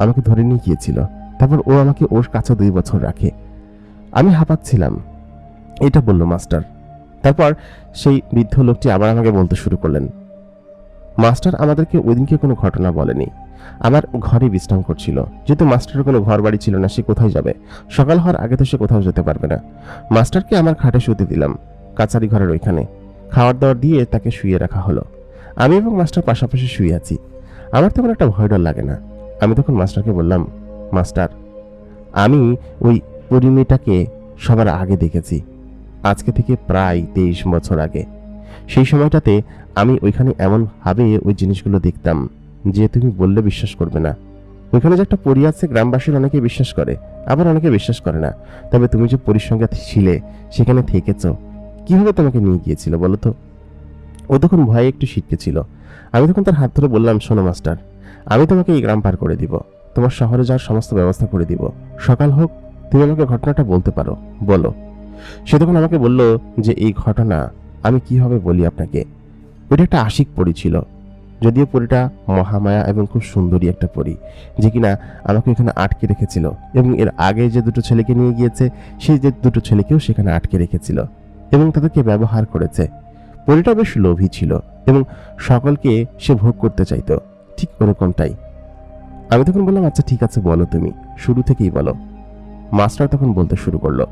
Speaker 1: আমাকে ধরে নিয়ে গিয়েছিল, তারপর ও আমাকে ওর কাছে 2 বছর রাখে, আমি হাঁপাচ্ছিলাম, এটা বলল মাস্টার। তারপর সেই বৃদ্ধ লোকটি আবার আমাকে বলতে শুরু করলেন মাস্টার আমাদেরকে ওইদিনকে কোনো ঘটনা বলেনি। আমার ঘরে বিশ্রাম করছিল, যেহেতু মাস্টারের কোনো ঘর বাড়ি ছিল না, সে কোথায় যাবে? সকাল হওয়ার আগে তো সে কোথাও যেতে পারবে না। মাস্টারকে আমার খাটে শুতে দিলাম, কাচারি ঘরের ওইখানে। খাওয়ার দাওয়ার দিয়ে তাকে শুয়ে রাখা হলো। আমি এবং মাস্টার পাশাপাশি শুয়ে আছি। আমার তখন একটা ভয় ডর লাগে না। আমি তখন মাস্টারকে বললাম, মাস্টার, আমি ওই পরিমেয়েটাকে সবার আগে দেখেছি, আজকে থেকে প্রায় 23 বছর আগে। সেই সময়টাতে আমি ওইখানে এমনভাবে ওই জিনিসগুলো দেখতাম যে তুমি বললে বিশ্বাস করবে না। ওইখানে যে একটা পরী আছে, গ্রামবাসীর অনেকে বিশ্বাস করে, আবার অনেকে বিশ্বাস করে না। তবে তুমি যে পরীর সঙ্গে ছিলে, সেখানে থেকেছ, কিভাবে তোমাকে নিয়ে গিয়েছিল বলো তো? ও তখন ভয়ে একটু ছিটকে ছিল। আমি তখন তার হাত ধরে বললাম, শোনো মাস্টার, আমি তোমাকে এই গ্রাম পার করে দিব, তোমার শহরে যাওয়ার সমস্ত ব্যবস্থা করে দিব। সকাল হোক, তুমি আমাকে ঘটনাটা বলতে পারো, বলো। সে তখন আমাকে বলল যে এই ঘটনা আমি কিভাবে বলি আপনাকে। ওইটা একটা আশিক পরী ছিল, যদিও পরীটা মহামায়া এবং খুব সুন্দরী একটা পরী, যে কিনা আমাকে এখানে আটকে রেখেছিল এবং এর আগে যে দুটো ছেলেকে নিয়ে গিয়েছে, সেই যে দুটো ছেলেকেও সেখানে আটকে রেখেছিল এবং তাদেরকে ব্যবহার করেছে। পরীটা বেশ লোভী ছিল এবং সকলকে সে ভোগ করতে চাইতো, ঠিক ওরকমটাই। আমি তখন বললাম, আচ্ছা ঠিক আছে, বলো, তুমি শুরু থেকেই বলো। মাস্টার তখন বলতে শুরু করলো,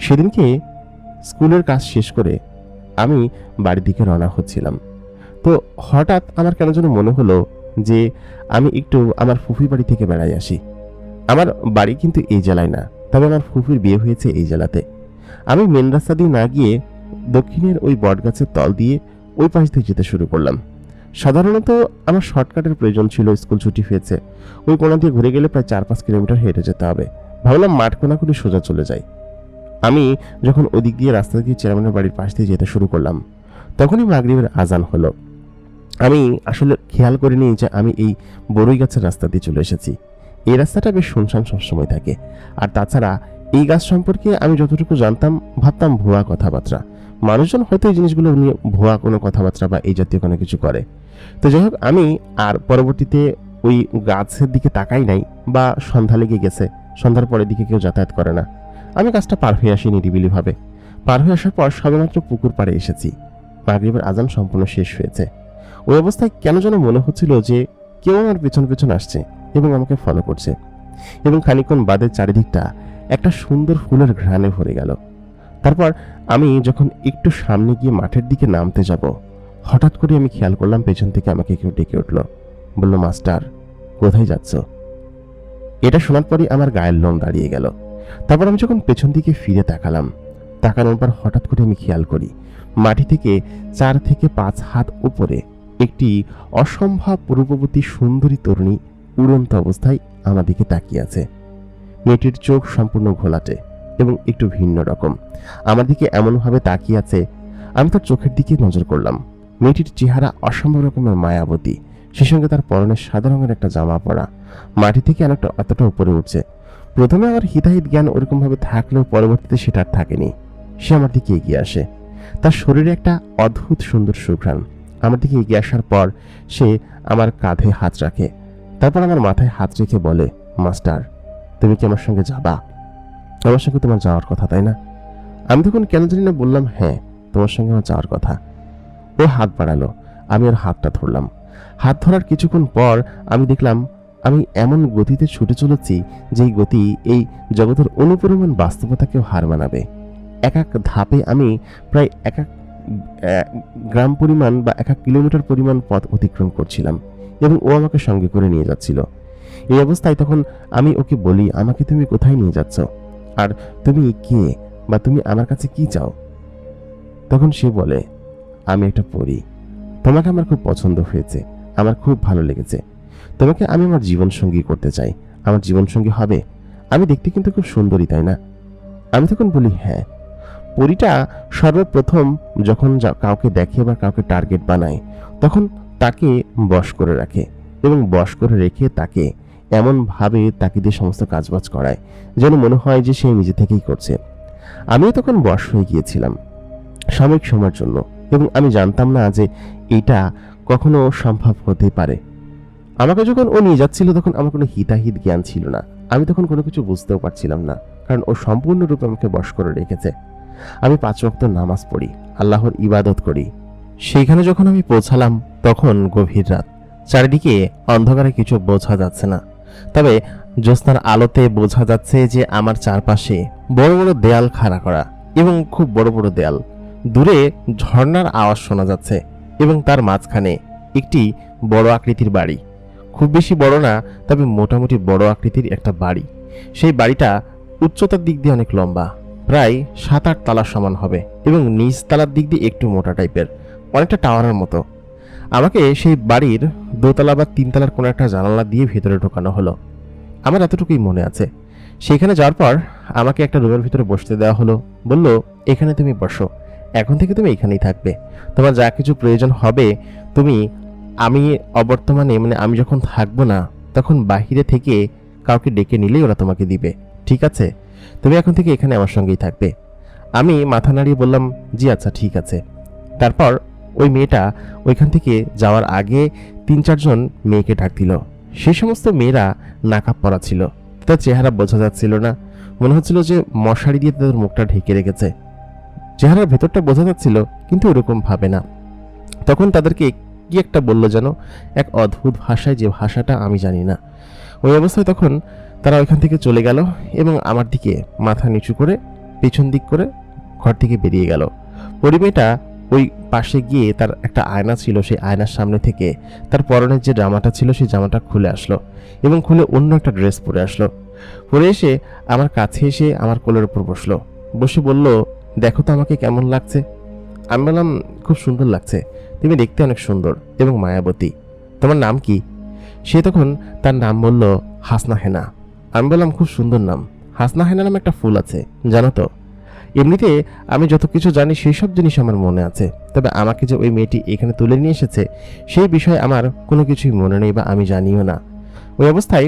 Speaker 1: সেদিনকে স্কুলের কাজ শেষ করে আমি বাড়ির দিকে রওনা হচ্ছিলাম। তো হঠাৎ আমার কেন যেন মনে হলো যে আমি একটু আমার ফুফির বাড়ি থেকে বেড়াই আসি। আমার বাড়ি কিন্তু এই জেলায় না, তবে আমার ফুফির বিয়ে হয়েছে এই জেলাতে। আমি মেন রাস্তা দিয়ে না গিয়ে দক্ষিণের ওই বটগাছের তল দিয়ে ওই পাশ দিয়ে যেতে শুরু করলাম। সাধারণত আমার শর্টকাটের প্রয়োজন ছিল, স্কুল ছুটি হয়েছে, ওই কোণা দিয়ে ঘুরে গেলে প্রায় 4-5 কিলোমিটার হেঁটে যেতে হবে। ভাবলাম মাঠ কোণা করে সোজা চলে যাই। আমি যখন ওদিক দিয়ে রাস্তা দিয়ে চেয়ারম্যানের বাড়ির পাশ দিয়ে যেতে শুরু করলাম, তখনই মাগরিবের আজান হলো। আমি আসলে খেয়াল করিনি যে আমি এই বড়ই গাছের রাস্তা দিয়ে চলে এসেছি। এই রাস্তাটা বেশ শুনশান সবসময় থাকে, আর তাছাড়া এই গাছ সম্পর্কে আমি যতটুকু জানতাম, ভাবতাম ভুয়া কথাবার্তা। মানুষজন হয়তো এই জিনিসগুলো নিয়ে ভুয়া কোনো কথাবার্তা বা এই জাতীয় কোনো কিছু করে। তো যাই হোক, আমি আর পরবর্তীতে ওই গাছের দিকে তাকাই নাই, বা সন্ধ্যা লেগে গেছে, সন্ধ্যার পরের দিকে কেউ যাতায়াত করে না। আমি গাছটা পার হয়ে আসি নিরিবিলিভাবে। পার হয়ে আসার পর সবেমাত্র পুকুর পাড়ে এসেছি। মাগরিবের আজান সম্পূর্ণ শেষ হয়েছে। ওই অবস্থায় কেন যেন মনে হচ্ছিল যে কেউ আমার পেছন পেছন আসছে এবং আমাকে ফলো করছে, এবং খানিকক্ষণ বাদে চারিদিকটা একটা সুন্দর ফুলের ঘ্রাণে ভরে গেল। তারপর আমি যখন একটু সামনে গিয়ে মাঠের দিকে নামতে যাব, হঠাৎ করে আমি খেয়াল করলাম পেছন থেকে আমাকে কেউ ডেকে উঠল, বলল, মাস্টার, কোথায় যাচ্ছ? এটা শোনার পরই আমার গায়ের লোম দাঁড়িয়ে গেল। তারপর আমি যখন পেছন দিকে ফিরে তাকানোর পর হঠাৎ করে আমি খেয়াল করি মাটি থেকে 4 থেকে 5 হাত উপরে একটি অসম্ভব রূপবতী সুন্দরী তরুণী উড়ন্ত অবস্থায় আমার দিকে তাকিয়ে আছে। মেয়েটির চোখ সম্পূর্ণ ঘোলাটে এবং একটু ভিন্ন রকম, আমার দিকে এমনভাবে তাকিয়ে আছে। আমি তার চোখের দিকে নজর করলাম। মেয়েটির চেহারা অসম্ভব রকমের মায়াবতী, সে সঙ্গে তার পরনে সাদা রঙের একটা জামা পরা, মাটি থেকে অনেকটা অতটা উপরে উঠছে। প্রথমে আমার হিতাহিত জ্ঞান ওরকম ভাবে থাকলেও পরবর্তীতে সেটা আর থাকেনি। সে আমার দিকে এগিয়ে আসে, তার শরীরে একটা অদ্ভুত সুন্দর সুঘ্রাণ। আমার দিকে এগিয়ে আসার পর সে আমার কাঁধে হাত রাখে, তারপর আমার মাথায় হাত রেখে বলে, মাস্টার, তুমি কি আমার সঙ্গে যাবা? আমার সঙ্গে তোমার যাওয়ার কথা, তাই না? আমি তখন কেন জানি না বললাম, হ্যাঁ, তোমার সঙ্গে আমার যাওয়ার কথা। ও হাত বাড়ালো, আমি ওর হাতটা ধরলাম। হাত ধরার কিছুক্ষণ পর আমি দেখলাম আমি এমন গতিতে ছুটে চলেছি যেই গতি এই জগতের অনুপরিমাণ বাস্তবতাকেও হার মানাবে। এক এক ধাপে আমি প্রায় এক গ্রাম পরিমাণ বা 1 কিলোমিটার পরিমাণ পথ অতিক্রম করছিলাম এবং ও আমাকে সঙ্গে করে নিয়ে যাচ্ছিল। এই অবস্থায় তখন আমি ওকে বলি, আমাকে তুমি কোথায় নিয়ে যাচ্ছ, আর তুমি কে, বা তুমি আমার কাছে কি চাও? তখন সে বলে, আমি একটা পরী, তোমাকে আমার খুব পছন্দ হয়েছে, আমার খুব ভালো লেগেছে, তোমাকে আমি আমার জীবন সঙ্গী করতে চাই, আমার জীবন সঙ্গী হবে? আমি দেখতে কিন্তু খুব সুন্দরী, তাই না? আমি তখন বলি, হ্যাঁ। পরীটা সর্বপ্রথম যখন কাউকে দেখে বা কাউকে টার্গেট বানায়, তখন তাকে বশ করে রাখে এবং বশ করে রেখে তাকে এমনভাবে তাকে দিয়ে সমস্ত কাজবাজ করায় যেন মনে হয় যে সে নিজে থেকেই করছে। আমিও তখন বশ হয়ে গিয়েছিলাম সাময়িক সময়ের জন্য, এবং আমি জানতাম না যে এটা কখনো সম্ভব হতে পারে। আমাকে যখন ও নিয়ে যাচ্ছিল তখন আমার কোনো হিতাহিত জ্ঞান ছিল না, আমি তখন কোনো কিছু বুঝতেও পারছিলাম না, কারণ ও সম্পূর্ণরূপে আমাকে বশ করে রেখেছে। আমি 5 ওয়াক্ত নামাজ পড়ি, আল্লাহর ইবাদত করি, সেইখানে যখন আমি পৌঁছালাম তখন গভীর রাত, চারিদিকে অন্ধকারে কিছু বোঝা যাচ্ছে না। তবে জ্যোৎস্নার আলোতে বোঝা যাচ্ছে যে আমার চারপাশে বড় বড় দেয়াল খাড়া করা এবং খুব বড় বড় দেয়াল। দূরে ঝর্ণার আওয়াজ শোনা যাচ্ছে এবং তার মাঝখানে একটি বড় আকৃতির বাড়ি। খুব বেশি বড় না, তবে মোটামুটি বড় আকৃতির একটা বাড়ি। সেই বাড়িটা উচ্চতার দিক দিয়ে অনেক লম্বা, প্রায় 7-8 তলার সমান হবে এবং নিচ তলার দিক দিয়ে একটু মোটা টাইপের, অনেকটা টাওয়ারের মতো। আমাকে সেই বাড়ির 2 তলা বা 3 তলার কোনো একটা জানালা দিয়ে ভেতরে ঢোকানো হলো। আমার এতটুকুই মনে আছে। সেখানে যাওয়ার পর আমাকে একটা রুমের ভিতরে বসতে দেওয়া হলো। বলল, এখানে তুমি বসো, এখন থেকে তুমি এখানেই থাকবে। তোমার যা কিছু প্রয়োজন হবে তুমি আমি অবর্তমানে মানে আমি যখন থাকবো না তখন বাহিরে থেকে কাউকে ডেকে নিলেই ওরা তোমাকে দিবে, ঠিক আছে? তুমি এখন থেকে এখানে আমার সঙ্গেই থাকবে। আমি মাথা নাড়িয়ে বললাম, জি আচ্ছা ঠিক আছে। তারপর ওই মেয়েটা ওইখান থেকে যাওয়ার আগে 3-4 জন মেয়েকে ডাক দিল। সেই সমস্ত মেয়েরা নাকাব পরা ছিল, তার চেহারা বোঝা যাচ্ছিল না, মনে হচ্ছিল যে মশারি দিয়ে তাদের মুখটা ঢেকে রেখেছে। চেহারার ভেতরটা বোঝা যাচ্ছিল কিন্তু ওরকম ভাবে না। তখন তাদেরকে কি একটা বললো যেন, এক অদ্ভুত ভাষায়, যে ভাষাটা আমি জানি না। ওই অবস্থায় তখন তারা ওইখান থেকে চলে গেল এবং আমার দিকে মাথা নিচু করে পেছন দিক করে ঘর থেকে বেরিয়ে গেল। পরিমেয়েটা ওই পাশে গিয়ে তার একটা আয়না ছিল, সেই আয়নার সামনে থেকে তার পরনের যে জামাটা ছিল সেই জামাটা খুলে আসলো এবং খুলে অন্য একটা ড্রেস পরে আসলো। পরে এসে আমার কাছে এসে আমার কোলের উপর বসলো। বসে বলল, দেখো তো আমাকে কেমন লাগছে। আমি বললাম, খুব সুন্দর লাগছে, তুমি দেখতে অনেক সুন্দর এবং মায়াবতী। তোমার নাম কি? সে তখন তার নাম বলল, হাসনা হেনা। আমি বললাম, খুব সুন্দর নাম। হাসনা হেনা নামে একটা ফুল আছে, জানো তো? এমনিতে আমি যত কিছু জানি সেই সব জিনিস আমার মনে আছে, তবে আমাকে যে ওই মেয়েটি এখানে তুলে নিয়ে এসেছে সেই বিষয়ে আমার কোনো কিছুই মনে নেই বা আমি জানিও না। ওই অবস্থায়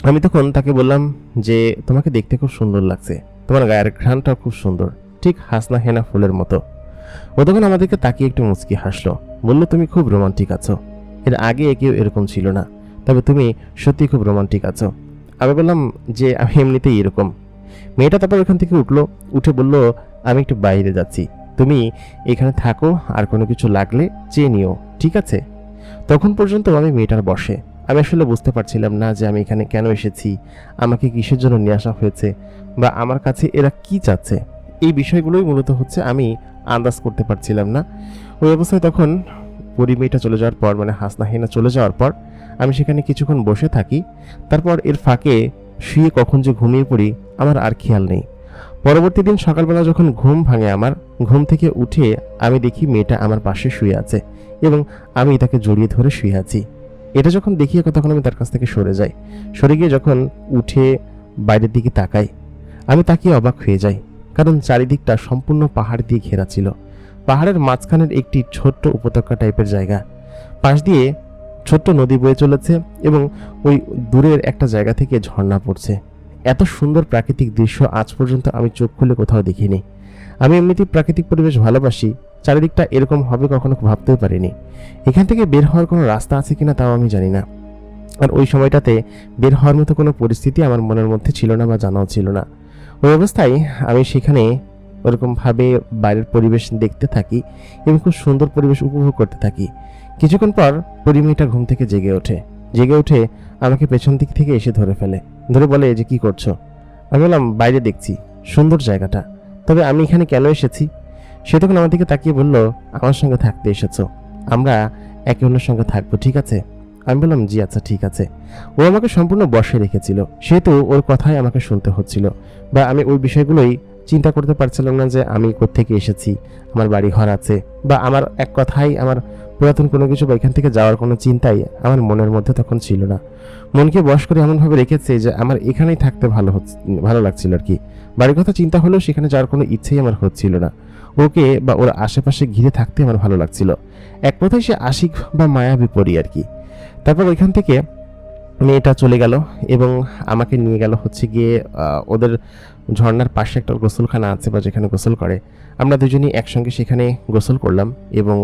Speaker 1: আমি তখন তাকে বললাম যে, তোমাকে দেখতে খুব সুন্দর লাগছে, তোমার গায়ের ঘ্রাণটাও খুব সুন্দর, ঠিক হাসনা হেনা ফুলের মতো। ও তখন আমাদেরকে তাকিয়ে একটু মুচকি হাসলো, বলল, তুমি খুব রোমান্টিক আছো, এর আগে কেউ এরকম ছিল না, তবে তুমি সত্যি খুব রোমান্টিক আছো। আমি বললাম যে আমি এমনিতেই এরকম। মেয়েটা তারপর ওখান থেকে উঠে বলল, আমি একটু বাইরে যাচ্ছি, তুমি এখানে থাকো, আর কোনো কিছু লাগলে চেয়ে নিও, ঠিক আছে? তখন পর্যন্ত আমি মেয়েটার বসে। আমি আসলে বুঝতে পারছিলাম না যে আমি এখানে কেন এসেছি, আমাকে কিসের জন্য নিয়ে আসা হয়েছে, বা আমার কাছে এরা কি চাচ্ছে। এই বিষয়গুলোই মূলত হচ্ছে আমি আন্দাজ করতে পারছিলাম না। ওই অবস্থায় তখন মেয়েটা চলে যাওয়ার পর, মানে হাসনা হেনা চলে যাওয়ার পর আমি সেখানে কিছুক্ষণ বসে থাকি। তারপর এর ফাঁকে শুয়ে কখন যে ঘুমিয়ে পড়ি আমার আর খেয়াল নেই। পরবর্তী দিন সকালবেলা যখন ঘুম ভাঙে আমার, ঘুম থেকে উঠে আমি দেখি মেয়েটা আমার পাশে শুয়ে আছে এবং আমি তাকে জড়িয়ে ধরে শুয়ে আছি। এটা যখন দেখি তখন আমি তার কাছ থেকে সরে গিয়ে যখন উঠে বাইরের দিকে তাকাই, আমি তাকিয়ে অবাক হয়ে যাই, কারণ চারিদিকটা সম্পূর্ণ পাহাড় দিয়ে ঘেরা ছিল। পাহাড়ের মাঝখানের একটি ছোট্ট উপত্যকা টাইপের জায়গা, পাশ দিয়ে ছোট্ট নদী বয়ে চলেছে এবং ওই দূরের একটা জায়গা থেকে ঝর্ণা পড়ছে। এত সুন্দর প্রাকৃতিক দৃশ্য আজ পর্যন্ত আমি চোখ খুলে কোথাও দেখিনি। আমি এমনিতেই প্রাকৃতিক পরিবেশ ভালোবাসি, চারিদিকটা এরকম হবে কখনো ভাবতেও পারিনি। এখান থেকে বের হওয়ার কোনো রাস্তা আছে কিনা তাও আমি জানি না, আর ওই সময়টাতে বের হওয়ার মতো কোনো পরিস্থিতি আমার মনের মধ্যে ছিল না বা জানাও ছিল না। ওই অবস্থায় আমি সেখানে ওরকমভাবে বাইরের পরিবেশ দেখতে থাকি এবং খুব সুন্দর পরিবেশ উপভোগ করতে থাকি। কিছুক্ষণ পর পরিমেয়েটা ঘুম থেকে জেগে উঠে আমাকে পেছন দিক থেকে এসে ধরে বলে যে, কি করছো? আমি বললাম, বাইরে দেখছি, সুন্দর জায়গাটা, তবে আমি এখানে কেন এসেছি? সে তখন আমার দিকে তাকিয়ে বলল, আমার সঙ্গে থাকতে এসেছো, আমরা একে অন্যের সঙ্গে থাকবো, ঠিক আছে? আমি বললাম, জি আচ্ছা ঠিক আছে। ও আমাকে সম্পূর্ণ বশে রেখেছিল, সেহেতু ওর কথাই আমাকে শুনতে হচ্ছিল, বা আমি ওই বিষয়গুলোই চিন্তা করতে পারছিলাম না যে আমি কোত্থেকে এসেছি, আমার বাড়ি ঘর আছে, বা আমার এক কথাই আমার পুরাতন কোনো কিছু বা এখান থেকে যাওয়ার কোনো চিন্তাই আমার মনের মধ্যে তখন ছিল না। মনকে বশ করে এমনভাবে রেখেছে যে আমার এখানেই থাকতে ভালো লাগছিল আর কি। বাড়ির কথা চিন্তা হলেও সেখানে যাওয়ার কোনো ইচ্ছেই আমার হচ্ছিল না। ওকে বা ওর আশেপাশে ঘিরে থাকতে আমার ভালো লাগছিল। এক কথায় সে আশিক বা মায়াবী পরি আর কি। তারপর ওইখান থেকে মেয়েটা চলে গেল এবং আমাকে নিয়ে গেল হচ্ছে গিয়ে ওদের ঝর্ণার পাশে একটা গোসলখানা আছে বা যেখানে গোসল করে। আমরা দুজনেই একসঙ্গে সেখানে গোসল করলাম এবং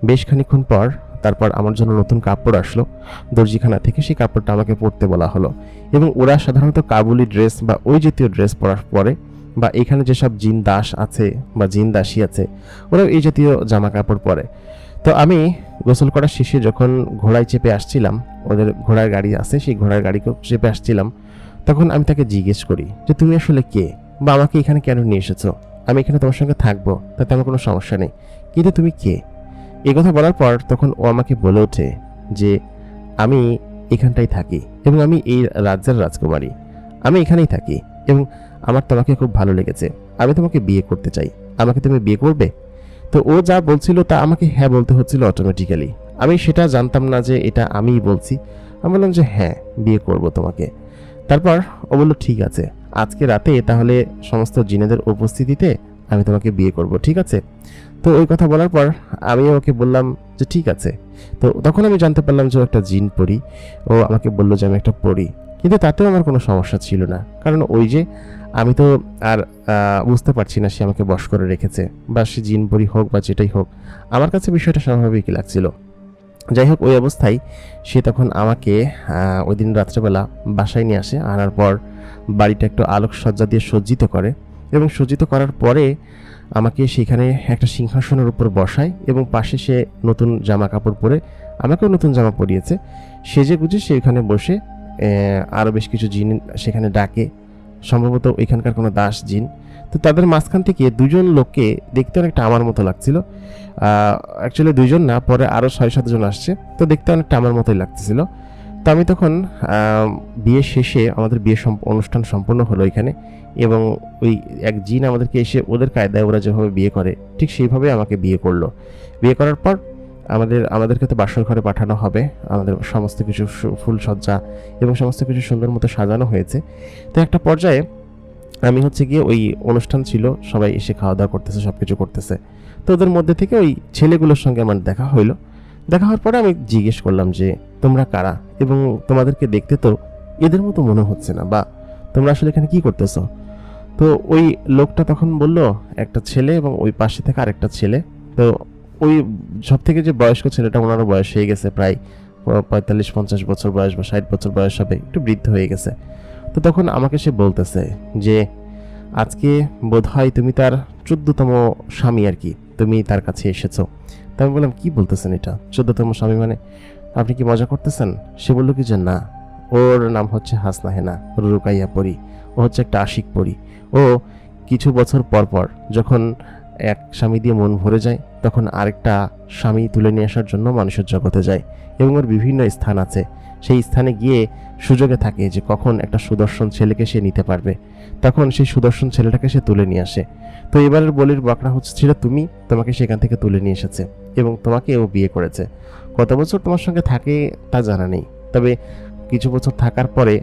Speaker 1: বেশ খানিক্ষণ পর তারপর আমার জন্য নতুন কাপড় আসলো দর্জিখানা থেকে। সেই কাপড়টা আমাকে পরতে বলা হলো এবং ওরা সাধারণত কাবুলি ড্রেস বা ওই জাতীয় ড্রেস পরার পরে, বা এখানে যেসব জিন দাস আছে বা জিন দাসী আছে ওরাও এই জাতীয় জামা কাপড় পরে। তো আমি গোসল করার শেষে যখন ঘোড়ায় চেপে আসছিলাম, ওদের ঘোড়ার গাড়ি আছে, সেই ঘোড়ার গাড়িকে চেপে আসছিলাম, তখন আমি তাকে জিজ্ঞেস করি যে তুমি আসলে কে, বা আমাকে এখানে কেন নিয়ে এসেছো? আমি এখানে তোমার সঙ্গে থাকবো, তাতে আমার কোনো সমস্যা নেই, কিন্তু তুমি কে? এই কথা বলার পর তখন ও আমাকে বলে ওঠে যে আমি এখানটাই থাকি এবং আমি এই রাজ্যের রাজকুমারী, আমি এখানেই থাকি এবং আমার তোমাকে খুব ভালো লেগেছে, আমি তোমাকে বিয়ে করতে চাই, আমাকে তুমি বিয়ে করবে? তো ও যা বলছিল তা আমাকে হ্যাঁ বলতে হচ্ছিল অটোমেটিক্যালি। আমি সেটা জানতাম না যে এটা আমিই বলছি। আমি বললাম যে হ্যাঁ, বিয়ে করব তোমাকে। তারপর ও বলল ঠিক আছে, আজকে রাতে তাহলে সমস্ত জিনেদের উপস্থিতিতে আমি তোমাকে বিয়ে করব, ঠিক আছে? তো ওই কথা বলার পর আমি ওকে বললাম যে ঠিক আছে। তো তখন আমি জানতে পারলাম যে ও একটা জিন পরি। ও আমাকে বললো যে আমি একটা পরি, কিন্তু তাতেও আমার কোনো সমস্যা ছিল না, কারণ ওই যে আমি তো আর বুঝতে পারছি না সে আমাকে বশ করে রেখেছে, বা সে জিন পরি হোক বা যেটাই হোক, আমার কাছে বিষয়টা স্বাভাবিকই লাগছিল। যাই হোক, ওই অবস্থায় সে তখন আমাকে ওই দিন রাত্রেবেলা বাসায় নিয়ে আসে, আনার পর বাড়িটা একটু আলোকসজ্জা দিয়ে সজ্জিত করে এবং সজ্জিত করার পরে আমাকে সেখানে একটা সিংহাসনের উপর বসায় এবং পাশে সে নতুন জামা কাপড় পরে, আমাকেও নতুন জামা পরিয়েছে, সেজে গুজে সে এখানে বসে আরও বেশ কিছু জিন সেখানে ডাকে, সম্ভবত ওইখানকার কোনো দাস জিন। তো তাদের মাঝখান থেকে দুজন লোককে দেখতে অনেকটা আমার মতো লাগছিল। অ্যাকচুয়ালি দুইজন না, পরে আরও 6-7 জন আসছে, তো দেখতে অনেকটা আমার মতোই লাগতেছিল। তো আমি তখন বিয়ে শেষে আমাদের বিয়ে অনুষ্ঠান সম্পন্ন হলো এখানে, এবং ওই এক জিন আমাদেরকে এসে ওদের কায়দায় ওরা যেভাবে বিয়ে করে ঠিক সেইভাবে আমাকে বিয়ে করলো। বিয়ে করার পর আমাদেরকে তো বাসর ঘরে পাঠানো হবে, আমাদের সমস্ত কিছু ফুলসজ্জা এবং সমস্ত কিছু সুন্দর মতো সাজানো হয়েছে। তো একটা পর্যায়ে আমি হচ্ছে গিয়ে ওই অনুষ্ঠান ছিল, সবাই এসে খাওয়া দাওয়া করতেছে, সব কিছু করতেছে। তো ওদের মধ্যে থেকে ওই ছেলেগুলোর সঙ্গে আমার দেখা হইলো। দেখা হওয়ার পরে আমি জিজ্ঞেস করলাম যে তোমরা কারা, এবং তোমাদেরকে দেখতে তো এদের মতো মনে হচ্ছে না, বা তোমরা আসলে এখানে কি করতেছো? তো ওই লোকটা তখন বলল একটা ছেলে এবং ওই পাশে থেকে আরেকটা ছেলে। তো ওই সব থেকে যে বয়স্ক ছেলেটা, ওনারও বয়স হয়ে গেছে প্রায় 45-50 বছর বয়স বা 60 বছর বয়স হবে, একটু বৃদ্ধ হয়ে গেছে। তো তখন আমাকে সে বলতেছে যে আজকে বোধহয় তুমি তার 14তম স্বামী আর কি, তুমি তার কাছে এসেছো। তো আমি বললাম কি বলতেছেন এটা, 14তম স্বামী মানে? আপনি কি মজা করতেছেন? সে বলল কি যে না, ওর নাম হচ্ছে হাসনা হেনা রুকাইয়া পরি, ও হচ্ছে একটা আশিক পরি। ও কিছু বছর পর পর যখন এক স্বামী দিয়ে মন ভরে যায়, তখন আরেকটা স্বামী তুলে নিয়ে আসার জন্য মানুষের জগতে যায়, এবং ওর বিভিন্ন স্থান আছে, সেই স্থানে গিয়ে সুযোগে থাকে যে কখন একটা সুদর্শন ছেলেকে সে নিতে পারবে, তখন সেই সুদর্শন ছেলেটাকে সে তুলে নিয়ে আসে। তো এবারের বলির বকরা হচ্ছিল তুমি, তোমাকে সেখান থেকে তুলে নিয়ে এসেছে এবং তোমাকে ও বিয়ে করেছে। কত বছর তোমার সঙ্গে থাকে তা জানা নেই, তবে কিছু বছর থাকার পরে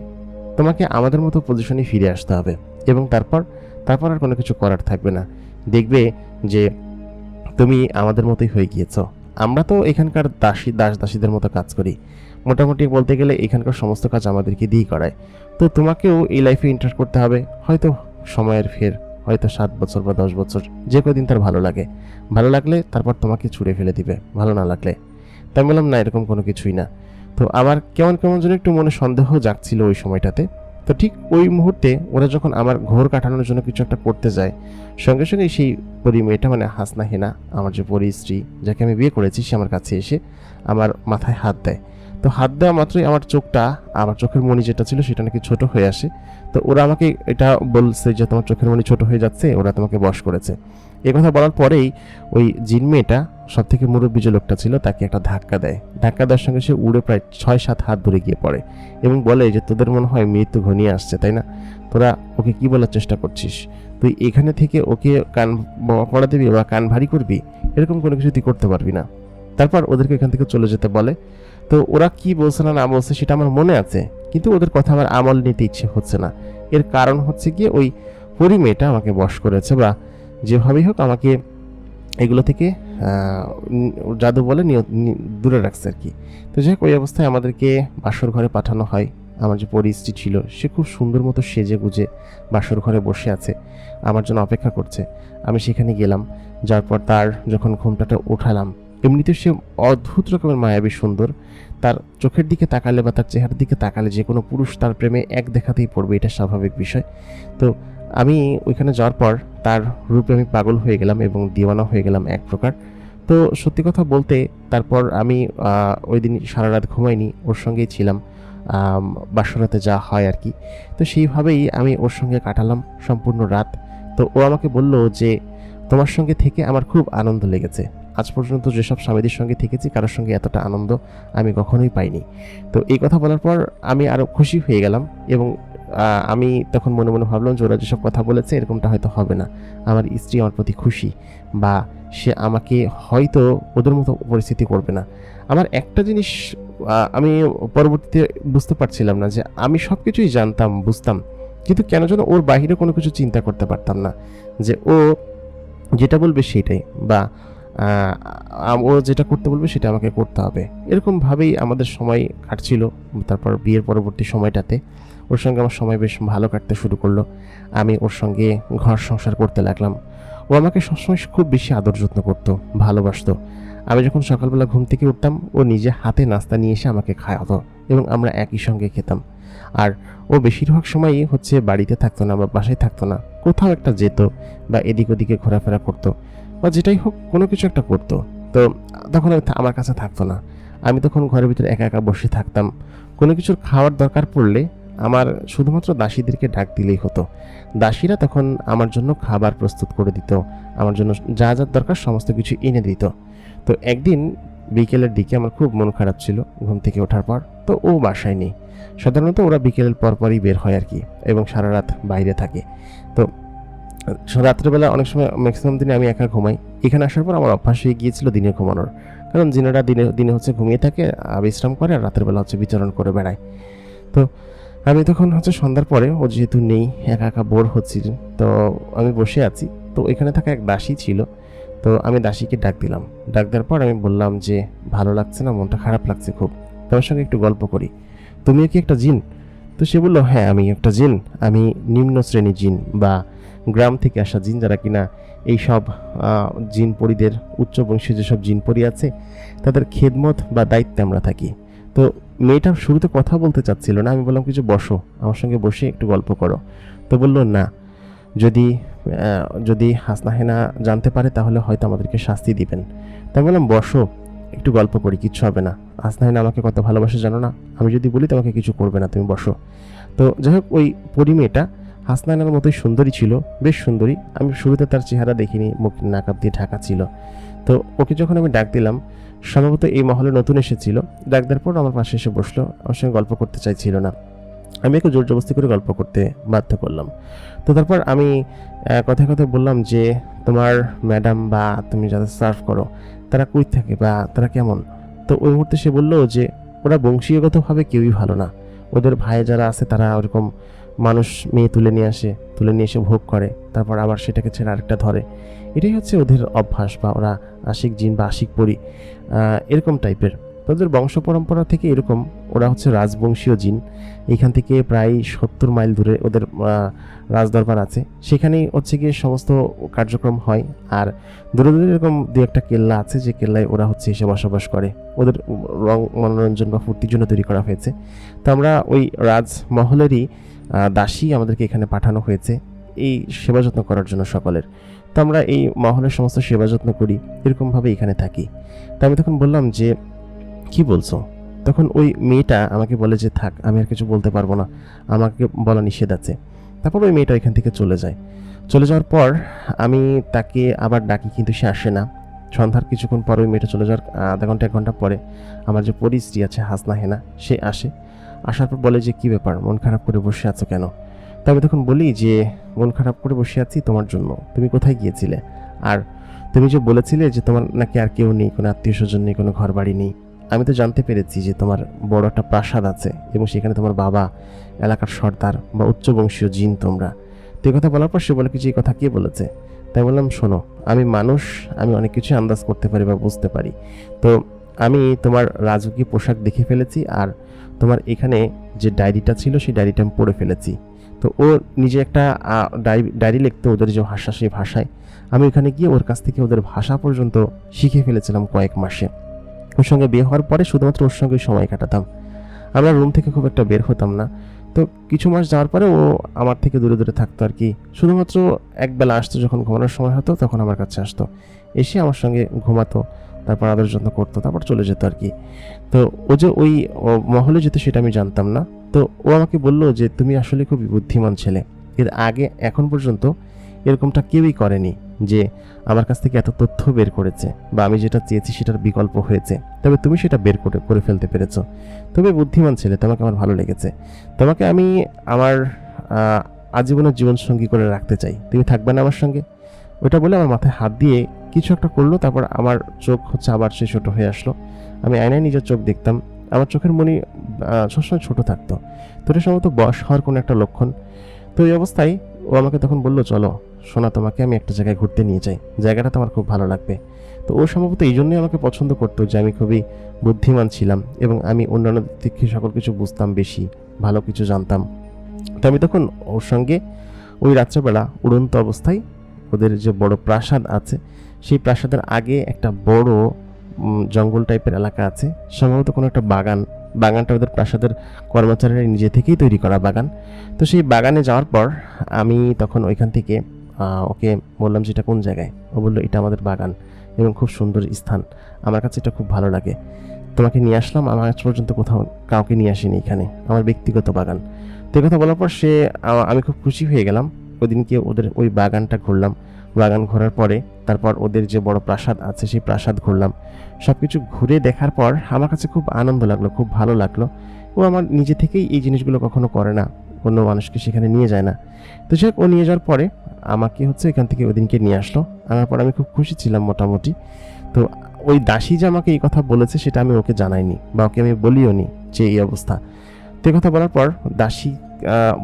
Speaker 1: তোমাকে আমাদের মতো পজিশনে ফিরে আসতে হবে, এবং তারপর আর কোনো কিছু করার থাকবে না। দেখবে যে তুমি আমাদের মতোই হয়ে গিয়েছ। আমরা তো এখানকার দাসীদের মতো কাজ করি, মোটামুটি বলতে গেলে এখানকার সমস্ত কাজ আমাদেরকে দিয়েই করায়। তো তোমাকেও এই লাইফে এন্টার করতে হবে, হয়তো সময়ের ফের, হয়তো 7 বছর বা 10 বছর, যে কদিন তার ভালো লাগে। ভালো লাগলে তারপর তোমাকে ছুঁড়ে ফেলে দিবে, ভালো না লাগলে। তাই বললাম না, এরকম কোনো কিছুই না। তো আমার কেমন কেমন যেন একটু মনে সন্দেহ জাগছিল ওই সময়টাতে। তো ঠিক ওই মুহূর্তে ওরা যখন আমার ঘোর কাটানোর জন্য কিছু একটা করতে যায়, সঙ্গে সঙ্গে সেই পরি মেয়েটা মানে হাসনা হেনা, আমার যে পরি স্ত্রী যাকে আমি বিয়ে করেছি, সে আমার কাছে এসে আমার মাথায় হাত দেয়। তো হাত দেওয়া মাত্রই আমার চোখের মণি যেটা ছিল সেটা নাকি ছোট হয়ে আসে। তো ওরা আমাকে এটা বলছে যে তোমার চোখের মণি ছোট হয়ে যাচ্ছে, ওরা তোমাকে বশ করেছে। এই কথা বলার পরেই ওই জিন মেয়েটা, সব থেকে মুরব্বী যে লোকটা ছিল, তাকে একটা ধাক্কা দেয়। ধাক্কা দেওয়ার সঙ্গে সে উড়ে প্রায় 6-7 হাত দূরে গিয়ে পড়ে এবং বলে যে তোদের মনে হয় মৃত্যু ঘনিয়ে আসছে, তাই না? তোরা ওকে কি বলার চেষ্টা করছিস? তুই এখানে থেকে ওকে কান পড়া দিবি বা কান ভারী করবি, এরকম কোনো কিছু তুই করতে পারবি না। তারপর ওদেরকে এখান থেকে চলে যেতে বলে। তো ওরা কি বলছে না বলছে সেটা আমার মনে আছে, কিন্তু ওদের কথা আমার আমল নিতে ইচ্ছে হচ্ছে না। এর কারণ হচ্ছে গিয়ে ওই পরি মেয়েটা আমাকে বশ করেছে, বা যেভাবেই হোক আমাকে এগুলো থেকে জাদু বলে দূরে রাখছে আর কি। তো যাই হোক, ওই অবস্থায় আমাদেরকে বাসর ঘরে পাঠানো হয়। আমার যে পরিস্থিতি ছিল, সে খুব সুন্দর মতো সেজে গুজে বাসর ঘরে বসে আছে, আমার জন্য অপেক্ষা করছে। আমি সেখানে গেলাম, যার পর তার যখন ঘোমটাটা উঠালাম, এমনিতে সে অদ্ভুত রকমের মায়াবী সুন্দর। তার চোখের দিকে তাকালে বা তার চেহারার দিকে তাকালে যে কোনো পুরুষ তার প্রেমে এক দেখাতেই পড়বে, এটা স্বাভাবিক বিষয়। তো আমি ওইখানে যাওয়ার পর তার রূপে আমি পাগল হয়ে গেলাম এবং দিওয়ানা হয়ে গেলাম এক প্রকার। তো সত্যি কথা বলতে তারপর আমি ওই দিন সারা রাত ঘুমাইনি, ওর সঙ্গেই ছিলাম, বাসরাতে যা হয় আর কি। তো সেইভাবেই আমি ওর সঙ্গে কাটালাম সম্পূর্ণ রাত। তো ও আমাকে বলল যে তোমার সঙ্গে থেকে আমার খুব আনন্দ লেগেছে, আজ পর্যন্ত যেসব স্বামীদের সঙ্গে থেকেছি কারোর সঙ্গে এতটা আনন্দ আমি কখনোই পাইনি। তো এই কথা বলার পর আমি আরও খুশি হয়ে গেলাম এবং আমি তখন মনে মনে ভাবলাম যে ওরা যেসব কথা বলেছে এরকমটা হয়তো হবে না, আমার স্ত্রী আমার প্রতি খুশি, বা সে আমাকে হয়তো ওদের মতো পরিস্থিতি করবে না। আমার একটা জিনিস আমি পরবর্তীতে বুঝতে পারছিলাম না, যে আমি সব কিছুই জানতাম বুঝতাম, কিন্তু কেন যেন ওর বাইরে কোনো কিছু চিন্তা করতে পারতাম না, যে ও যেটা বলবে সেটাই, বা ও যেটা করতে বলবে সেটা আমাকে করতে হবে। এরকমভাবেই আমাদের সময় কাটছিল। তারপর বিয়ের পরবর্তী সময়টাতে ওর সঙ্গে আমার সময় বেশ ভালো কাটতে শুরু করলো। আমি ওর সঙ্গে ঘর সংসার করতে লাগলাম। ও আমাকে সবসময় খুব বেশি আদর যত্ন করতো, ভালোবাসতো। আমি যখন সকালবেলা ঘুম থেকে উঠতাম ও নিজে হাতে নাস্তা নিয়ে এসে আমাকে খাওয়াতো এবং আমরা একই সঙ্গে খেতাম। আর ও বেশিরভাগ সময়ই হচ্ছে বাড়িতে থাকতো না বা বাসায় থাকতো না, কোথাও একটা যেত বা এদিক ওদিকে ঘোরাফেরা করতো বা যেটাই হোক কোনো কিছু একটা করতো। তো তখন আমার কাছে থাকতো না, আমি তখন ঘরের ভিতরে একা একা বসে থাকতাম। কোনো কিছুর খাওয়ার দরকার পড়লে আমার শুধুমাত্র দাসীদেরকে ডাক দিলেই হতো, দাসীরা তখন আমার জন্য খাবার প্রস্তুত করে দিত, আমার জন্য যা যা দরকার সমস্ত কিছু এনে দিত। তো একদিন বিকেলের দিকে আমার খুব মন খারাপ ছিল ঘুম থেকে ওঠার পর। তো ও বাসায় নেই, সাধারণত ওরা বিকেলের পরপরই বের হয় আর কি, এবং সারা রাত বাইরে থাকে। তো রাত্রেবেলা অনেক সময় ম্যাক্সিমাম দিনে আমি একা ঘুমাই। এখানে আসার পর আমার অভ্যাস হয়ে গিয়েছিল দিনে ঘুমানোর, কারণ জিনেরা দিনে দিনে হচ্ছে ঘুমিয়ে থাকে, বিশ্রাম করে, আর রাতের বেলা হচ্ছে বিচরণ করে বেড়ায়। তো আমি তখন হচ্ছে সন্ধ্যার পরে, ও যেহেতু নেই, একা একা বোর হচ্ছি, তো আমি বসে আছি। তো এখানে থাকা এক দাসী ছিল, তো আমি দাসীকে ডাক দিলাম। ডাক দেওয়ার পর আমি বললাম যে ভালো লাগছে না, মনটা খারাপ লাগছে খুব, তোমার সঙ্গে একটু গল্প করি, তুমিও কি একটা জিন? তো সে বললো হ্যাঁ আমি একটা জিন, আমি নিম্ন শ্রেণী জিন বা গ্রাম থেকে আসা জিন, যারা কিনা এই সব জিন পরীদের উচ্চ বংশীয় যেসব জিন পরী আছে তাদের খেদমত বা দায়িত্বে আমরা থাকি। তো মেয়েটা শুরুতে কথা বলতে চাচ্ছিল না, আমি বললাম কিছু বসো, আমার সঙ্গে বসে একটু গল্প করো। তো বললো না, যদি যদি হাসনা হেনা জানতে পারে তাহলে হয়তো আমাদেরকে শাস্তি দিবেন। তাই বললাম বসো, একটু গল্প করি, কিচ্ছু হবে না, হাসনা হেনা আমাকে কত ভালোবাসে জানো না, আমি যদি বলি তোমাকে কিছু করবে না, তুমি বসো। তো যাই হোক, ওই পরি মেয়েটা হাসনা হেনার মতোই সুন্দরী ছিল, বেশ সুন্দরী। আমি শুরুতে তার চেহারা দেখিনি, মুখ নাকাব দিয়ে ঢাকা ছিল। তো ওকে যখন আমি ডাক দিলাম, সম্ভবত এই মহলে নতুন এসেছিল, ডাক দেওয়ার পর আমার পাশে এসে বসলো, আমার সঙ্গে গল্প করতে চাইছিল না। আমি একটু জোর জবরদস্তি করে গল্প করতে বাধ্য করলাম। তো তারপর আমি কথায় কথায় বললাম যে তোমার ম্যাডাম বা তুমি যাদের সার্ভ করো তারা কই থাকে বা তারা কেমন? তো ওই মুহূর্তে সে বললো যে ওরা বংশীয়গতভাবে কেউই ভালো না, ওদের ভাই যারা আছে তারা ওরকম মানুষ মেয়ে তুলে নিয়ে এসে ভোগ করে, তারপর আবার সেটাকে ছেড়ে আরেকটা ধরে, এটাই হচ্ছে ওদের অভ্যাস, বা ওরা আশিক জিন বা আশিক পরি এরকম টাইপের। তাদের বংশ পরম্পরা থেকে এরকম, ওরা হচ্ছে রাজবংশীয় জিন। এখান থেকে প্রায় 70 মাইল দূরে ওদের রাজদরবার আছে, সেখানেই হচ্ছে গিয়ে সমস্ত কার্যক্রম হয়। আর দূরে দূরে এরকম দু একটা কেল্লা আছে, যে কেল্লায় ওরা হচ্ছে এসে বসবাস করে, ওদের রং মনোরঞ্জন বা ফুর্তির জন্য তৈরি করা হয়েছে। তো আমরা ওই রাজমহলেরই দাসী আমাদেরকে এখানে পাঠানো হয়েছে এই সেবা যত্ন করার জন্য সকলের। তো আমরা এই মহলের সমস্ত সেবা যত্ন করি, এরকমভাবে এখানে থাকি। তো আমি তখন বললাম যে কি বলছো? তখন ওই মেয়েটা আমাকে বলে যে থাক, আমি আর কিছু বলতে পারবো না, আমাকে বলা নিষেধ আছে। তারপর ওই মেয়েটা এখান থেকে চলে যায়। চলে যাওয়ার পর আমি তাকে আবার ডাকি, কিন্তু সে আসে না। সন্ধ্যার কিছুক্ষণ পর ওই মেয়েটা চলে যাওয়ার আধা ঘন্টা 1 ঘন্টা পরে আমার যে পরিস্ত্রী আছে হাসনা হেনা, সে আসে। আসার পর বলে যে কি ব্যাপার, মন খারাপ করে বসে আছো কেন? তো আমি তখন বলি যে মন খারাপ করে বসে আছি তোমার জন্য, তুমি কোথায় গিয়েছিলে? আর তুমি যে বলেছিলে যে তোমার নাকি আর কেউ নেই, কোনো আত্মীয় স্বজন নেই, কোনো ঘর বাড়ি নেই, আমি তো জানতে পেরেছি যে তোমার বড় একটা প্রাসাদ আছে এবং সেখানে তোমার বাবা এলাকার সর্দার বা উচ্চ বংশীয় জিন তোমরা। তো এই কথা বলার পর সে বলে কি যে এই কথা কে বলেছে? তাই বললাম শোনো, আমি মানুষ, আমি অনেক কিছু আন্দাজ করতে পারি বা বুঝতে পারি। তো আমি তোমার রাজকীয় পোশাক দেখে ফেলেছি, আর তোমার এখানে যে ডায়েরিটা ছিল সেই ডায়েরিটা আমি পড়ে ফেলেছি। তো ও নিজে একটা ডায়েরি লিখতো ওদের যে ভাষা, সেই ভাষায় আমি ওখানে গিয়ে ওর কাছ থেকে ওদের ভাষা পর্যন্ত শিখে ফেলেছিলাম কয়েক মাসে। ওর সঙ্গে বিয়ে হওয়ার পরে শুধুমাত্র ওর সঙ্গে সময় কাটাতাম, আমরা রুম থেকে খুব একটা বের হতাম না। তো কিছু মাস যাওয়ার পরে ও আমার থেকে দূরে দূরে থাকতো আর কি। শুধুমাত্র একবেলা আসতো, যখন ঘুমানোর সময় হতো তখন আমার কাছে আসতো, এসে আমার সঙ্গে ঘুমাতো, তারপর আদর যত্ন করতো, তারপর চলে যেত আর কি। তো ও যে ওই মহলে যেত সেটা আমি জানতাম না। তো ও আমাকে বলল যে তুমি আসলে খুবই বুদ্ধিমান ছেলে, এর আগে এখন পর্যন্ত এরকমটা কেউই করেনি যে আমার কাছ থেকে এত তথ্য বের করেছে বা আমি যেটা চেয়েছি সেটার বিকল্প হয়েছে, তবে তুমি সেটা বের করে ফেলতে পেরেছো। তুমি বুদ্ধিমান ছেলে, তোমাকে আমার ভালো লেগেছে। তোমাকে আমি আমার আজীবনের জীবনসঙ্গী করে রাখতে চাই, তুমি থাকবে না আমার সঙ্গে? ওটা বলে আমার মাথায় হাত দিয়ে কিছু একটা করলো, তারপর আমার চোখ আবার সে ছোট হয়ে আসলো। আমি আয়নায় নিজের চোখ দেখতাম, আমার চোখের মনি সবসময় ছোট থাকতো। তো এটা সম্ভবত বয়স হওয়ার কোনো একটা লক্ষণ। তো এই অবস্থায় ও আমাকে তখন বললো, চলো সোনা, তোমাকে আমি একটা জায়গায় ঘুরতে নিয়ে যাই, জায়গাটা তোমার খুব ভালো লাগবে। তো ও সম্ভবত এই জন্যই আমাকে পছন্দ করতো যে আমি খুবই বুদ্ধিমান ছিলাম এবং আমি অন্যান্যদের থেকে সকল কিছু বুঝতাম বেশি, ভালো কিছু জানতাম। তো আমি তখন ওর সঙ্গে ওই রাত্রেবেলা উড়ন্ত অবস্থায় ওদের যে বড় প্রাসাদ আছে সেই প্রাসাদের আগে একটা বড় জঙ্গল টাইপের এলাকা আছে, সম্ভবত কোনো একটা বাগানটা ওদের প্রাসাদের কর্মচারীরা নিজে থেকেই তৈরি করা বাগান। তো সেই বাগানে যাওয়ার পর আমি তখন ওইখান থেকে ওকে বললাম যে এটা কোন জায়গায়। ও বললো এটা আমাদের বাগান এবং খুব সুন্দর স্থান, আমার কাছে এটা খুব ভালো লাগে, তোমাকে নিয়ে আসলাম, আমার আজ পর্যন্ত কোথাও কাউকে নিয়ে আসিনি, এখানে আমার ব্যক্তিগত বাগান। তো কথা বলার পর আমি খুব খুশি হয়ে গেলাম। ওদিনকে ওদের ওই বাগানটা ঘুরলাম, বাগান ঘোরার পরে তারপর ওদের যে বড় প্রাসাদ আছে সেই প্রাসাদ ঘুরলাম। সব কিছু ঘুরে দেখার পর আমার কাছে খুব আনন্দ লাগলো, খুব ভালো লাগলো। ও আমার নিজে থেকেই এই জিনিসগুলো কখনো করে না, অন্য মানুষকে সেখানে নিয়ে যায় না। তো যাক, ও নিয়ে যাওয়ার পরে আমাকে এখান থেকে ওদিনকে নিয়ে আসলো, আনার পর আমি খুব খুশি ছিলাম মোটামুটি। তো ওই দাসী যে আমাকে এই কথা বলেছে সেটা আমি ওকে জানাইনি বা ওকে আমি বলিও নি যে এই অবস্থা। তো কথা বলার পর দাসী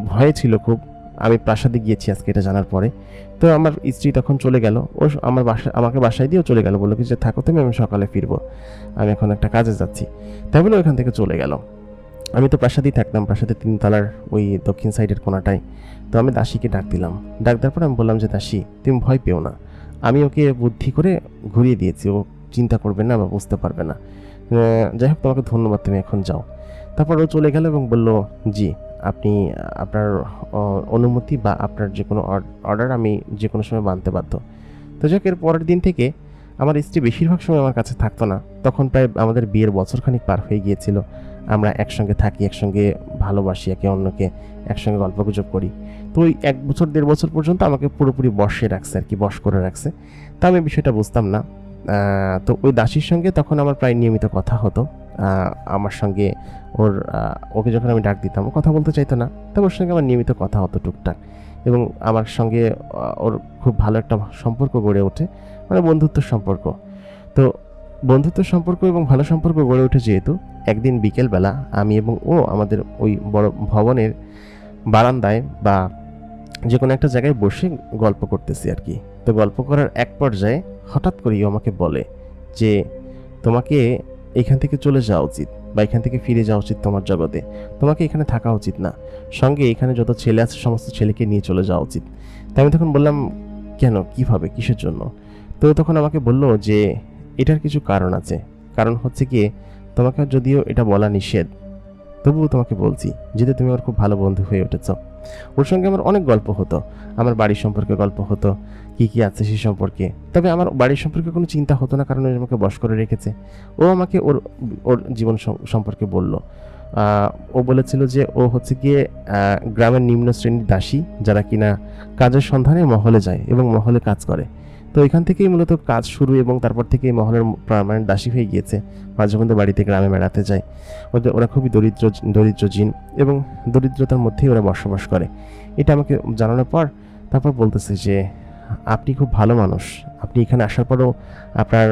Speaker 1: ভয়ে ছিল খুব, আমি প্রাসাদে গিয়েছি আজকে এটা জানার পরে। তো আমার স্ত্রী তখন চলে গেল, ও আমাকে বাসায় দিয়েও চলে গেল, বললো কি যে থাকো তুমি, আমি সকালে ফিরবো, আমি এখন একটা কাজে যাচ্ছি। তাই বলে ওইখান থেকে চলে গেল। আমি তো প্রাসাদেই থাকতাম, প্রাসাদের 3 তলার ওই দক্ষিণ সাইডের কোনাটায়। তো আমি দাসীকে ডাক দিলাম, ডাক দেওয়ার পর আমি বললাম যে দাসী, তুমি ভয় পেও না, আমি ওকে বুদ্ধি করে ঘুরিয়ে দিয়েছি, ও চিন্তা করবে না বা বুঝতে পারবে না। যাই হোক, তোমাকে ধন্যবাদ, তুমি এখন যাও। তারপর ও চলে গেল এবং বলল, জি আপনি আপনার অনুমতি বা আপনার যে কোনো অর্ডার আমি যে কোনো সময় মানতে বাধ্য। তো যাক, এর পরের দিন থেকে আমার স্ত্রী বেশিরভাগ সময় আমার কাছে থাকতো না। তখন প্রায় আমাদের বিয়ের বছরখানিক পার হয়ে গিয়েছিল। আমরা একসঙ্গে থাকি, একসঙ্গে ভালোবাসি একে অন্যকে, একসঙ্গে গল্পগুজব করি। তো ওই 1 বছর 1.5 বছর পর্যন্ত আমাকে পুরোপুরি বশে রাখছে আর কি, বশ করে রাখছে। তা আমি বিষয়টা বুঝতাম না। তো ওই দাসীর সঙ্গে তখন আমার প্রায় নিয়মিত কথা হতো। আমার সঙ্গে ওকে যখন আমি ডাক দিতাম ও কথা বলতে চাইতো না, তবে ওর সঙ্গে আমার নিয়মিত কথা হতো টুকটাক, এবং আমার সঙ্গে ওর খুব ভালো একটা সম্পর্ক গড়ে ওঠে, মানে বন্ধুত্বের সম্পর্ক। তো বন্ধুত্বের সম্পর্ক এবং ভালো সম্পর্ক গড়ে ওঠে যেহেতু, একদিন বিকেলবেলা আমি এবং ও আমাদের ওই বড় ভবনের বারান্দায় বা যে কোনো একটা জায়গায় বসে গল্প করতেছি আর কি। তো গল্প করার এক পর্যায়ে হঠাৎ করেই ও আমাকে বলে যে তোমাকে এখান থেকে চলে যাওয়া উচিত বা এখান থেকে ফিরে যাওয়া উচিত, তোমার জগতে তোমাকে এখানে থাকা উচিত না, সঙ্গে এখানে যত ছেলে আছে সমস্ত ছেলেকে নিয়ে চলে যাওয়া উচিত। তাই আমি তখন বললাম, কেন, কীভাবে, কিসের জন্য? তো তখন আমাকে বলল যে এটার কিছু কারণ আছে। কারণ হচ্ছে কি, তোমাকে যদিও এটা বলা নিষেধ, তবুও তোমাকে বলছি, যেহেতু তুমি আমার খুব ভালো বন্ধু হয়ে উঠেছ। ওর সঙ্গে আমার অনেক গল্প হতো, আমার বাড়ির সম্পর্কে গল্প হতো, কি কি আছে সেই সম্পর্কে। তবে আমার বাড়ির সম্পর্কে কোনো চিন্তা হতো না, কারণ ও আমাকে বশ করে রেখেছে। ও আমাকে ওর ওর জীবন সম্পর্কে বলল। ও বলেছিল যে ও হচ্ছে গিয়ে গ্রামের নিম্ন শ্রেণীর দাসী, যারা কিনা কাজের সন্ধানে মহলে যায় এবং মহলে কাজ করে। তো এখান থেকেই মূলত কাজ শুরু এবং তারপর থেকেই মহলের পার্মানেন্ট দাসী হয়ে গিয়েছে, মাঝে মধ্যে বাড়িতে গ্রামে বেড়াতে যায়। ওরা খুবই দরিদ্র জিন এবং দরিদ্রতার মধ্যেই ওরা বসবাস করে। এটা আমাকে জানানোর পর তারপর বলতেছে যে আপনি খুব ভালো মানুষ, আপনি এখানে আসার পরও আপনার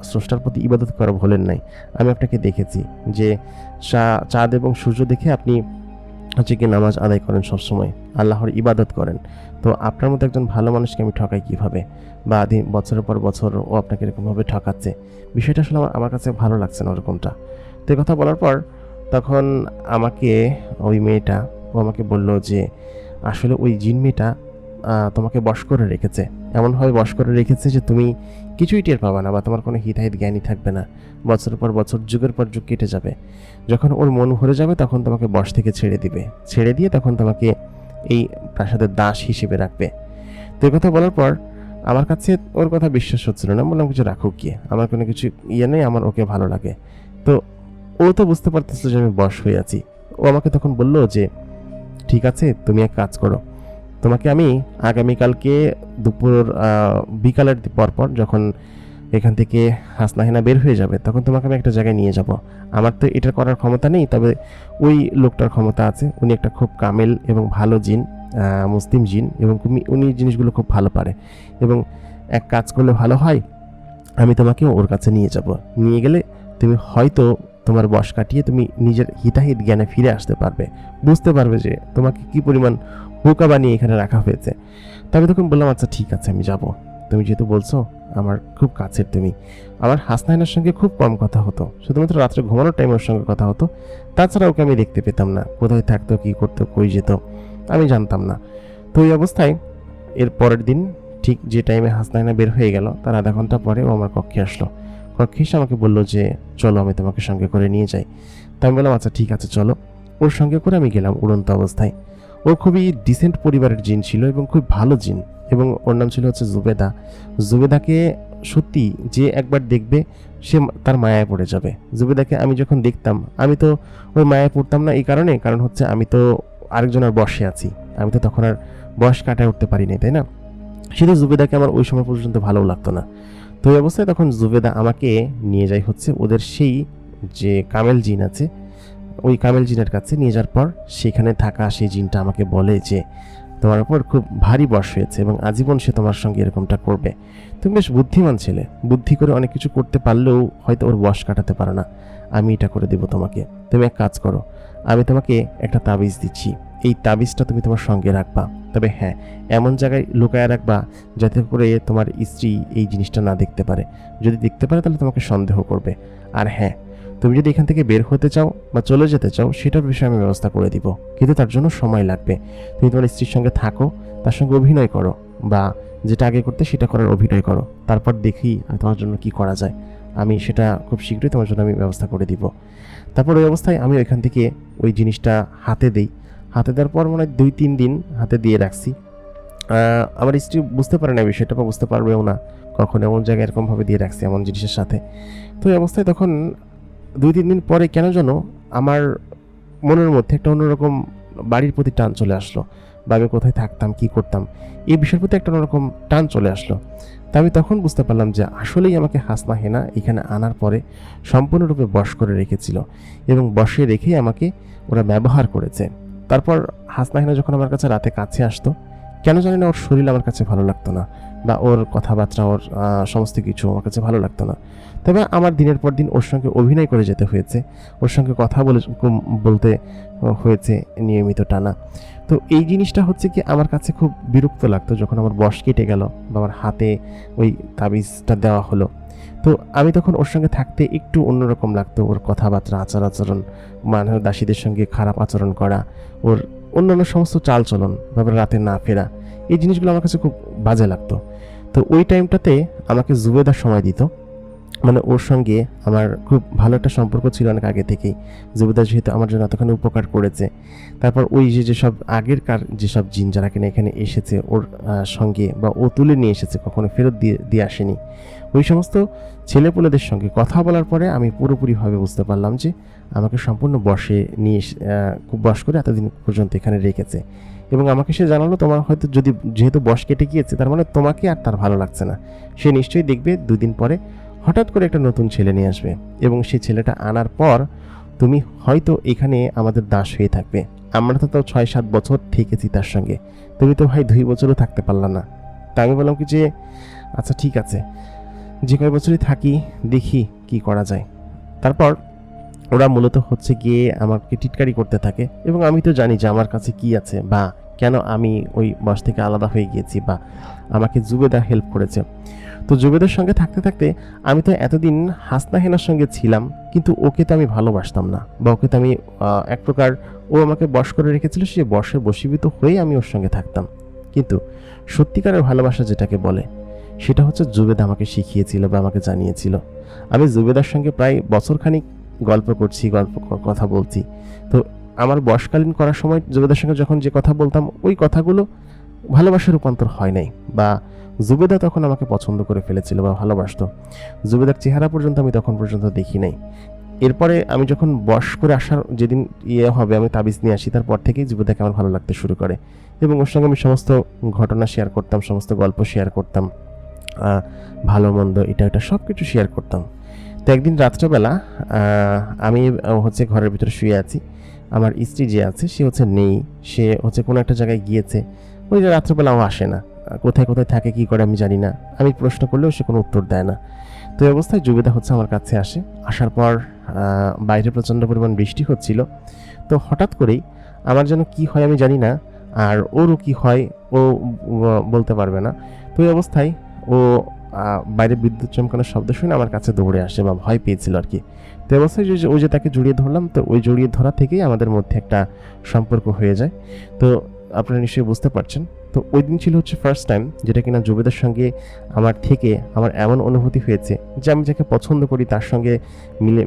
Speaker 1: স্রষ্টার প্রতি ইবাদত করা ভোলেন নাই। আমি আপনাকে দেখেছি যে চাঁদ এবং সূর্য দেখে আপনি হচ্ছে কি নামাজ আদায় করেন, সবসময় আল্লাহর ইবাদত করেন। তো আপনার মতো একজন ভালো মানুষকে আমি ঠকাই কীভাবে, বা বছরের পর বছর ও আপনাকে এরকমভাবে ঠকাচ্ছে, বিষয়টা আসলে আমার কাছে ভালো লাগছে না ওরকমটা। তো এই কথা বলার পর তখন আমাকে ওই মেয়েটা ও আমাকে বলল যে আসলে ওই জিন মেয়েটা তোমাকে বশ করে রেখেছে, এমনভাবে বশ করে রেখেছে যে তুমি কিছুই টের পাবে না বা তোমার কোনো হিতাহিত জ্ঞানই থাকবে না। বছরের পর বছর, যুগের পর যুগ কেটে যাবে। যখন ওর মন ভরে যাবে তখন তোমাকে বশ থেকে ছেড়ে দিবে, ছেড়ে দিয়ে তখন তোমাকে এই প্রাসাদের দাস হিসেবে রাখবে। তো এই কথা বলার পর আমার কাছে ওর কথা বিশ্বাস হচ্ছিল না। বললাম কিছু রাখুক গিয়ে, আমার কোনো কিছু নেই, আমার ওকে ভালো লাগে। তো ও তো বুঝতে পারতেছিল যে আমি বশ হয়ে আছি। ও আমাকে তখন বলল যে ঠিক আছে, তুমি এক কাজ করো, তোমাকে আমি আগামীকালকে দুপুর বিকালের পরপর যখন এখান থেকে হাসনা হেনা বের হয়ে যাবে তখন তোমাকে আমি একটা জায়গায় নিয়ে যাব। আমার তো এটা করার ক্ষমতা নেই, তবে ওই লোকটার ক্ষমতা আছে। উনি একটা খুব কামেল এবং ভালো জিন, মুসলিম জিন, এবং উনি জিনিসগুলো খুব ভালো পারে। এবং এক কাজ করলে ভালো হয়, আমি তোমাকে ওর কাছে নিয়ে যাব। নিয়ে গেলে তুমি হয়তো তোমার বশ কাটিয়ে তুমি নিজের হিতাহিত জ্ঞানে ফিরে আসতে পারবে, বুঝতে পারবে যে তোমাকে কি পরিমাণ বোকা বানিয়ে এখানে রাখা হয়েছে। তবে তখন বললাম আচ্ছা ঠিক আছে, আমি যাব। তুমি যেহেতু বলছো, আমার খুব কাছের তুমি। আমার হাসনা হেনার সঙ্গে খুব কম কথা হতো, শুধুমাত্র রাত্রে ঘুমানোর টাইমে ওর সঙ্গে কথা হতো। তাছাড়া ওকে আমি দেখতে পেতাম না, কোথায় থাকতো, কী করতো, কই যেত আমি জানতাম না। তো এই অবস্থায় এর পরের দিন ঠিক যে টাইমে হাসনা হেনা বের হয়ে গেল তার আধা ঘন্টা পরে ও আমার কক্ষে আসলো। কক্ষে এসে আমাকে বললো যে চলো, আমি তোমাকে সঙ্গে করে নিয়ে যাই। তাই আমি বললাম আচ্ছা ঠিক আছে চলো। ওর সঙ্গে করে আমি গেলাম উড়ন্ত অবস্থায়। ও খুবই ডিসেন্ট পরিবারের জিন ছিল এবং খুব ভালো জিন, এবং ওর নাম ছিল হচ্ছে জুবেদা। জুবেদাকে সত্যি যে একবার দেখবে সে তার মায়ায় পড়ে যাবে। জুবেদাকে আমি যখন দেখতাম, আমি তো ওই মায়ায় পড়তাম না, এই কারণ হচ্ছে আমি তো আরেকজনের বশে আছি, আমি তো তখন আর বয়স কাটায় উঠতে পারিনি, তাই না? শুধু জুবেদাকে আমার ওই সময় পর্যন্ত ভালো লাগতো না। তো এই অবস্থায় তখন জুবেদা আমাকে নিয়ে যায় হচ্ছে ওদের সেই যে কামেল জিন আছে, ওই কামেল জিনের কাছে নিয়ে যাওয়ার পর সেখানে থাকা সেই জিনটা আমাকে বলে যে তোমার উপর খুব ভারী বশ হয়েছে এবং আজীবন সে তোমার সঙ্গে এরকমটা করবে। তুমি বেশ বুদ্ধিমান ছেলে, বুদ্ধি করে অনেক কিছু করতে পারলেও হয়তো ওর বশ কাটাতে পারো না, আমি এটা করে দেবো তোমাকে। তুমি এক কাজ করো, আমি তোমাকে একটা তাবিজ দিচ্ছি, এই তাবিজটা তুমি তোমার সঙ্গে রাখবা। তবে হ্যাঁ, এমন জায়গায় লুকায় রাখবা যাতে করে তোমার স্ত্রী এই জিনিসটা না দেখতে পারে। যদি দেখতে পারে তাহলে তোমাকে সন্দেহ করবে। আর হ্যাঁ, তুমি যদি এখান থেকে বের হতে চাও বা চলে যেতে চাও সেটার বিষয়ে আমি ব্যবস্থা করে দিব, কিন্তু তার জন্য সময় লাগবে। তুমি তোমার স্ত্রীর সঙ্গে থাকো, তার সঙ্গে অভিনয় করো, বা যেটা আগে করতে সেটা করার অভিনয় করো, তারপর দেখি তোমার জন্য কি করা যায়। আমি সেটা খুব শীঘ্রই তোমার জন্য আমি ব্যবস্থা করে দিব। তারপর ওই অবস্থায় আমি ওইখান থেকে ওই জিনিসটা হাতে দিই। হাতে দেওয়ার পর মনে হয় 2-3 দিন হাতে দিয়ে রাখছি। আমার স্ত্রী বুঝতে পারে না বিষয়টা, বা বুঝতে পারবেও না কখন এমন জায়গায় এরকমভাবে দিয়ে রাখছি এমন জিনিসের সাথে। তো এই অবস্থায় তখন 2-3 দিন পরে কেন যেন আমার মনের মধ্যে একটা অন্যরকম বাড়ির প্রতি টান চলে আসলো, বা আমি কোথায় থাকতাম, কি করতাম, এই বিষয়ের প্রতি একটা অন্যরকম টান চলে আসলো। তা আমি তখন বুঝতে পারলাম যে আসলেই আমাকে হাসনা হেনা এখানে আনার পরে সম্পূর্ণরূপে বশ করে রেখেছিল, এবং বশে রেখেই আমাকে ওরা ব্যবহার করেছে। তারপর হাসনা হেনা যখন আমার কাছে রাতে কাছে আসতো, কেন জানি না ওর শরীর আমার কাছে ভালো লাগতো না, বা ওর কথাবার্তা, ওর সমস্ত কিছু আমার কাছে ভালো লাগতো না। তবে আমার দিনের পর দিন ওর সঙ্গে অভিনয় করে যেতে হয়েছে, ওর সঙ্গে কথা বলতে হয়েছে নিয়মিত টানা। তো এই জিনিসটা হচ্ছে কি আমার কাছে খুব বিরক্ত লাগতো যখন আমার বশ কেটে গেল বা আমার হাতে ওই তাবিজটা দেওয়া হলো। তো আমি তখন ওর সঙ্গে থাকতে একটু অন্যরকম লাগতো, ওর কথাবার্তা, আচার-আচরণ, মানে দাসীদের সঙ্গে খারাপ আচরণ করা, ওর অন্যান্য সমস্ত চালচলন, তারপরে রাতে না ফেরা, এই জিনিসগুলো আমার কাছে খুব বাজে লাগতো। তো ওই টাইমটাতে আমাকে জুবেদা সময় দিত, মানে ওর সঙ্গে আমার খুব ভালো একটা সম্পর্ক ছিল অনেক আগে থেকেই। জুবেদা যেহেতু আমার জন্য এতখানি উপকার করেছে, তারপর ওই যেসব আগেরকার যেসব জিন যারা কিনা এখানে এসেছে ওর সঙ্গে, বা ও তুলে নিয়ে এসেছে, কখনো ফেরত দিয়ে আসেনি, ওই সমস্ত ছেলেপুলেদের সঙ্গে কথা বলার পরে আমি পুরোপুরিভাবে বুঝতে পারলাম যে আমাকে সম্পূর্ণ বশে নিয়ে খুব বশ করে এতদিন পর্যন্ত এখানে রেখেছে। এবং আমাকে সে জানালো তোমার হয়তো যেহেতু বশ কেটে গিয়েছে, তার মানে তোমাকে আর তার ভালো লাগছে না, সে নিশ্চয়ই দেখবে 2 দিন পরে হঠাৎ করে একটা নতুন ছেলে নিয়ে আসবে, এবং সেই ছেলেটা আনার পর তুমি হয়তো এখানে আমাদের দাস হয়ে থাকবে। আমরা তো তাও 6-7 বছর থেকেছি তার সঙ্গে, তুমি তো ভাই 2 বছরও থাকতে পারলা না। তা আমি বললাম কি যে আচ্ছা ঠিক আছে, যে কয় বছরই থাকি দেখি কি করা যায়। তারপর ওরা মূলত হচ্ছে গিয়ে আমাকে টিটকারি করতে থাকে, এবং আমি তো জানি যে আমার কাছে কি আছে, বা কেন আমি ওই বস থেকে আলাদা হয়ে গিয়েছি, বা আমাকে জুবেদা হেল্প করেছে। তো জুবেদার সঙ্গে থাকতে থাকতে আমি তো এতদিন হাসনা হেনার সঙ্গে ছিলাম, কিন্তু ওকে তো আমি ভালোবাসতাম না, বা ওকে তো আমি এক প্রকার, ও আমাকে বশ করে রেখেছিল, সে বশে বশীভূত হয়ে আমি ওর সঙ্গে থাকতাম। কিন্তু সত্যিকারের ভালোবাসা যেটাকে বলে সেটা হচ্ছে জুবেদা আমাকে শিখিয়েছিল বা আমাকে জানিয়েছিল। আমি জুবেদার সঙ্গে প্রায় বছরখানিক গল্প করছি, কথা বলছি। তো আমার বয়সকালীন করার সময় জুবেদার সঙ্গে যখন যে কথা বলতাম ওই কথাগুলো ভালোবাসার রূপান্তর হয় নাই, বা জুবেদা তখন আমাকে পছন্দ করে ফেলেছিল বা ভালোবাসতো। জুবেদার চেহারা পর্যন্ত আমি তখন পর্যন্ত দেখি নাই। এরপরে আমি যখন বয়স করে আসার যেদিন হবে, আমি তাবিজ নিয়ে আসি, তারপর থেকেই জুবেদাকে আমার ভালো লাগতে শুরু করে এবং ওর সঙ্গে আমি সমস্ত ঘটনা শেয়ার করতাম, সমস্ত গল্প শেয়ার করতাম, ভালো মন্দ এটা এটা সব কিছু শেয়ার করতাম। তো একদিন রাত্রেবেলা আমি হচ্ছে ঘরের ভিতরে শুয়ে আছি, আমার স্ত্রী যে আছে সে হচ্ছে নেই, সে হচ্ছে কোনো একটা জায়গায় গিয়েছে। ওই যে রাত্রেবেলা ও আসে না, কোথায় কোথায় থাকে কী করে আমি জানি না, আমি প্রশ্ন করলেও সে কোনো উত্তর দেয় না। তো এই অবস্থায় জুবেদা হচ্ছে আমার কাছে আসে। আসার পর বাইরে প্রচণ্ড পরিমাণ বৃষ্টি হচ্ছিল। তো হঠাৎ করেই আমার যেন কি হয় আমি জানি না, আর ওরও কি হয় ও বলতে পারবে না। তো এই অবস্থায় ও বাইরে বিদ্যুৎ চমকানোর শব্দ শুনে আমার কাছে দৌড়ে আসে বা ভয় পেয়েছিল আর কি। তো অবস্থায় ওই যে তাকে জড়িয়ে ধরলাম, তো ওই জড়িয়ে ধরা থেকেই আমাদের মধ্যে একটা সম্পর্ক হয়ে যায়। তো আপনারা নিশ্চয়ই বুঝতে পারছেন। তো ওই দিন ছিল হচ্ছে ফার্স্ট টাইম যেটা কিনা জুবেদার সঙ্গে আমার এমন অনুভূতি হয়েছে যে আমি যাকে পছন্দ করি তার সঙ্গে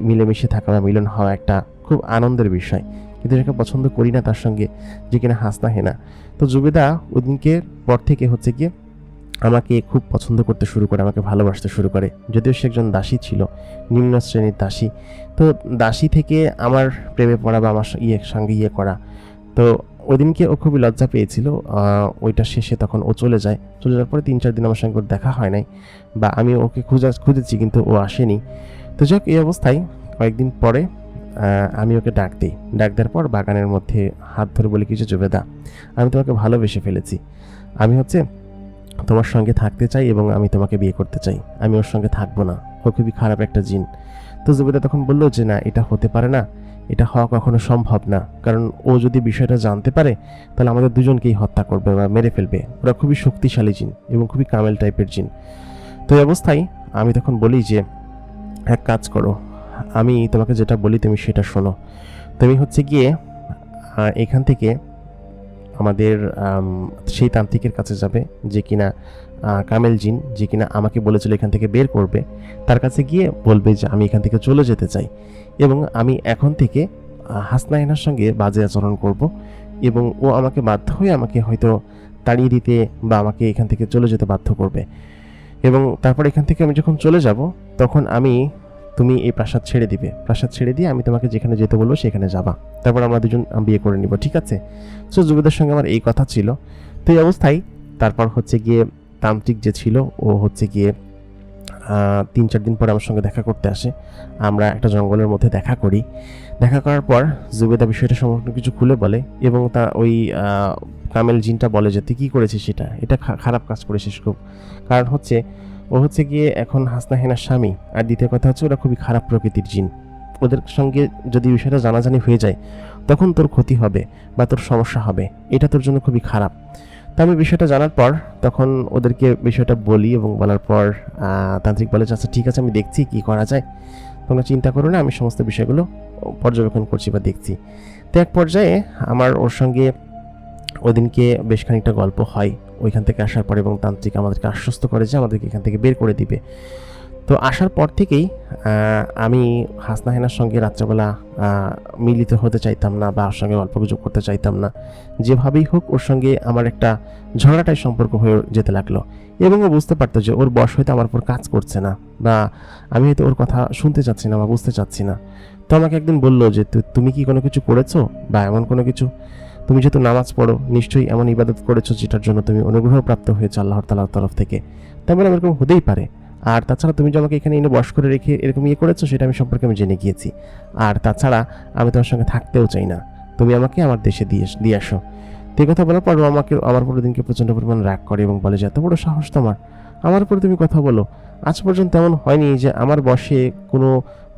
Speaker 1: মিলেমিশে থাকা বা মিলন হওয়া একটা খুব আনন্দের বিষয়, কিন্তু যাকে পছন্দ করি না তার সঙ্গে যে কিনা হাসনা হেনা। তো জুবেদা ওই দিনকে পর থেকে হচ্ছে গিয়ে আমাকে খুব পছন্দ করতে শুরু করে, আমাকে ভালোবাসতে শুরু করে। যদিও সে একজন দাসী ছিল, নিম্ন শ্রেণীর দাসী। তো দাসী থেকে আমার প্রেমে পড়া বা আমার সঙ্গে করা। তো ওই দিনকে ও খুবই লজ্জা পেয়েছিল। ওইটা শেষে তখন ও চলে যাওয়ার পরে 3-4 দিন আমার সঙ্গে ওর দেখা হয় নাই, বা আমি ওকে খুঁজেছি কিন্তু ও আসেনি। তো যাক, এই অবস্থায় কয়েকদিন পরে আমি ওকে ডাক দেওয়ার পর বাগানের মধ্যে হাত ধরে বলি কি যে জুবেদা, আমি তোমাকে ভালোবেসে ফেলেছি, আমি হচ্ছে তোমার সঙ্গে থাকতে চাই এবং আমি তোমাকে বিয়ে করতে চাই, আমি ওর সঙ্গে থাকবো না, ও খুবই খারাপ একটা জিন। তো জুবেদা তখন বললো যে না, এটা হতে পারে না, এটা হওয়া কখনো সম্ভব না, কারণ ও যদি বিষয়টা জানতে পারে তাহলে আমাদের দুজনকেই হত্যা করবে বা মেরে ফেলবে, ওরা খুবই শক্তিশালী জিন এবং খুবই কামেল টাইপের জিন। তো এই অবস্থায় আমি তখন বলি যে এক কাজ করো, আমি তোমাকে যেটা বলি তুমি সেটা শোনো। তুমি হচ্ছে গিয়ে এখান থেকে আমাদের সেই তান্ত্রিকের কাছে যাবে যে কিনা কামেল জিন, যে কিনা আমাকে বলেছিল এখান থেকে বের করবে। তার কাছে গিয়ে বলবে যে আমি এখান থেকে চলে যেতে চাই এবং আমি এখন থেকে হাসনা হেনার সঙ্গে বাজে আচরণ করব এবং ও আমাকে বাধ্য হয়ে আমাকে হয়তো তাড়িয়ে দিতে বা আমাকে এখান থেকে চলে যেতে বাধ্য করবে। এবং তারপর এখান থেকে আমি যখন চলে যাব তখন তুমি এই প্রাসাদ ছেড়ে দিবে, প্রাসাদ ছেড়ে দিয়ে আমি তোমাকে যেখানে যেতে বলবো সেখানে যাবা, তারপর আমরা দুজন বিয়ে করে নিব, ঠিক আছে? সো জুবেদার সঙ্গে আমার এই কথা ছিল। তো এই অবস্থায় তারপর হচ্ছে গিয়ে তান্ত্রিক যে ছিল ও হচ্ছে গিয়ে 3-4 দিন পর আমার সঙ্গে দেখা করতে আসে। আমরা একটা জঙ্গলের মধ্যে দেখা করি। দেখা করার পর জুবেদা বিষয়টা সম্পূর্ণ কিছু খুলে বলে এবং তা ওই কামেল জিনটা বলে যে তুই কী করেছিস, এটা খারাপ কাজ করেছিস খুব, কারণ হচ্ছে ও হচ্ছে গিয়ে এখন হাসনা হেনার স্বামী, আর দ্বিতীয় কথা হচ্ছে ওরা খুবই খারাপ প্রকৃতির জিন, ওদের সঙ্গে যদি বিষয়টা জানাজানি হয়ে যায় তখন তোর ক্ষতি হবে বা তোর সমস্যা হবে, এটা তোর জন্য খুবই খারাপ। তো আমি বিষয়টা জানার পর তখন ওদেরকে বিষয়টা বলি এবং বলার পর তান্ত্রিক বলে আচ্ছা ঠিক আছে, আমি দেখছি কি করা যায়, তোমরা চিন্তা করো না, আমি সমস্ত বিষয়গুলো পর্যবেক্ষণ করছি বা দেখছি। তো এক পর্যায়ে আমার ওর সঙ্গে ওদিনকে বেশ খানিকটা গল্প হয় ওইখান থেকে আসার পর, এবং তান্ত্রিক আমাদেরকে আশ্বস্ত করে যে আমাদেরকে এখান থেকে বের করে দিবে। তো আসার পর থেকেই আমি হাসনা হেনার সঙ্গে রাত্রেবেলা মিলিত হতে চাইতাম না বা ওর সঙ্গে গল্পগুজব করতে চাইতাম না। যেভাবেই হোক ওর সঙ্গে আমার একটা ঝগড়াটাই সম্পর্ক হয়ে যেতে লাগলো এবং ও বুঝতে পারতো যে ওর বয়স হয়তো আমার উপর কাজ করছে না, বা আমি হয়তো ওর কথা শুনতে চাচ্ছি না বা বুঝতে চাচ্ছি না। তো আমাকে একদিন বললো যে তুমি কি কোনো কিছু করেছো বা এমন কোনো কিছু, তুমি যেহেতু নামাজ পড়ো নিশ্চয়ই এমন ইবাদত করেছো যেটার জন্য তুমি অনুগ্রহ প্রাপ্ত হয়েছে আল্লাহর তাআলার তরফ থেকে, তেমন এরকম হতেই পারে। আর তাছাড়া তুমি যে আমাকে এখানে এনে বয়স করে রেখে এরকম করেছো সেটা আমি সম্পর্কে আমি জেনে গিয়েছি। আর তাছাড়া আমি তোমার সঙ্গে থাকতেও চাই না, তুমি আমাকে আমার দেশে দিয়ে আসো। তো এই কথা বলার পর আমার পরের দিনকে প্রচণ্ড পরিমাণ রাগ করে এবং বলে যে এত বড় সাহস তোমার, আমার উপরে তুমি কথা বলো। আজ পর্যন্ত এমন হয়নি যে আমার বশে কোনো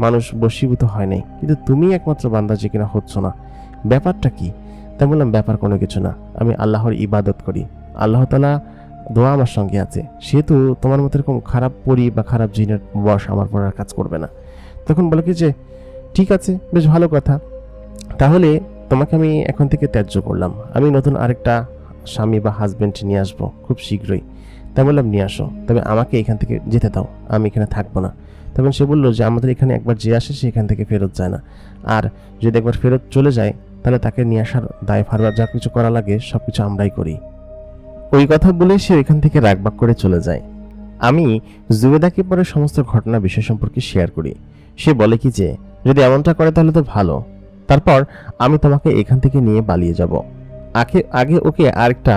Speaker 1: মানুষ বশীভূত হয় নাই, কিন্তু তুমি একমাত্র বান্দা যে কিনা হচ্ছ না, ব্যাপারটা কি? তাই বললাম ব্যাপার কোনো কিছু না, আমি আল্লাহর ইবাদত করি, আল্লাহ তাআলা দোয়া আমার সঙ্গে আছে, সেহেতু তোমার মতো এরকম খারাপ পরি বা খারাপ জিনের বশ আমার পর আর কাজ করবে না। তখন বলে কি যে ঠিক আছে, বেশ ভালো কথা, তাহলে তোমাকে আমি এখন থেকে ত্যায্য করলাম, আমি নতুন আরেকটা স্বামী বা হাজব্যান্ড নিয়ে আসবো খুব শীঘ্রই। তাই বললাম নিয়ে আসো, তবে আমাকে এখান থেকে যেতে দাও, আমি এখানে থাকবো না। তখন সে বললো যে আমাদের এখানে একবার যে আসে সে এখান থেকে ফেরত যায় না, আর যদি একবার ফেরত চলে যায় তাহলে তাকে নিয়ে আসার দায়ভার বা যা কিছু করা লাগে সব কিছু আমরাই করি। ওই কথা বলে সে ওইখান থেকে রাগবাগ করে চলে যায়। আমি জুবেদাকে পরে সমস্ত ঘটনা বিষয় সম্পর্কে শেয়ার করি। সে বলে কি যে যদি এমনটা করে তাহলে তো ভালো, তারপর আমি তোমাকে এখান থেকে নিয়ে পালিয়ে যাব, আগে আগে ওকে আরেকটা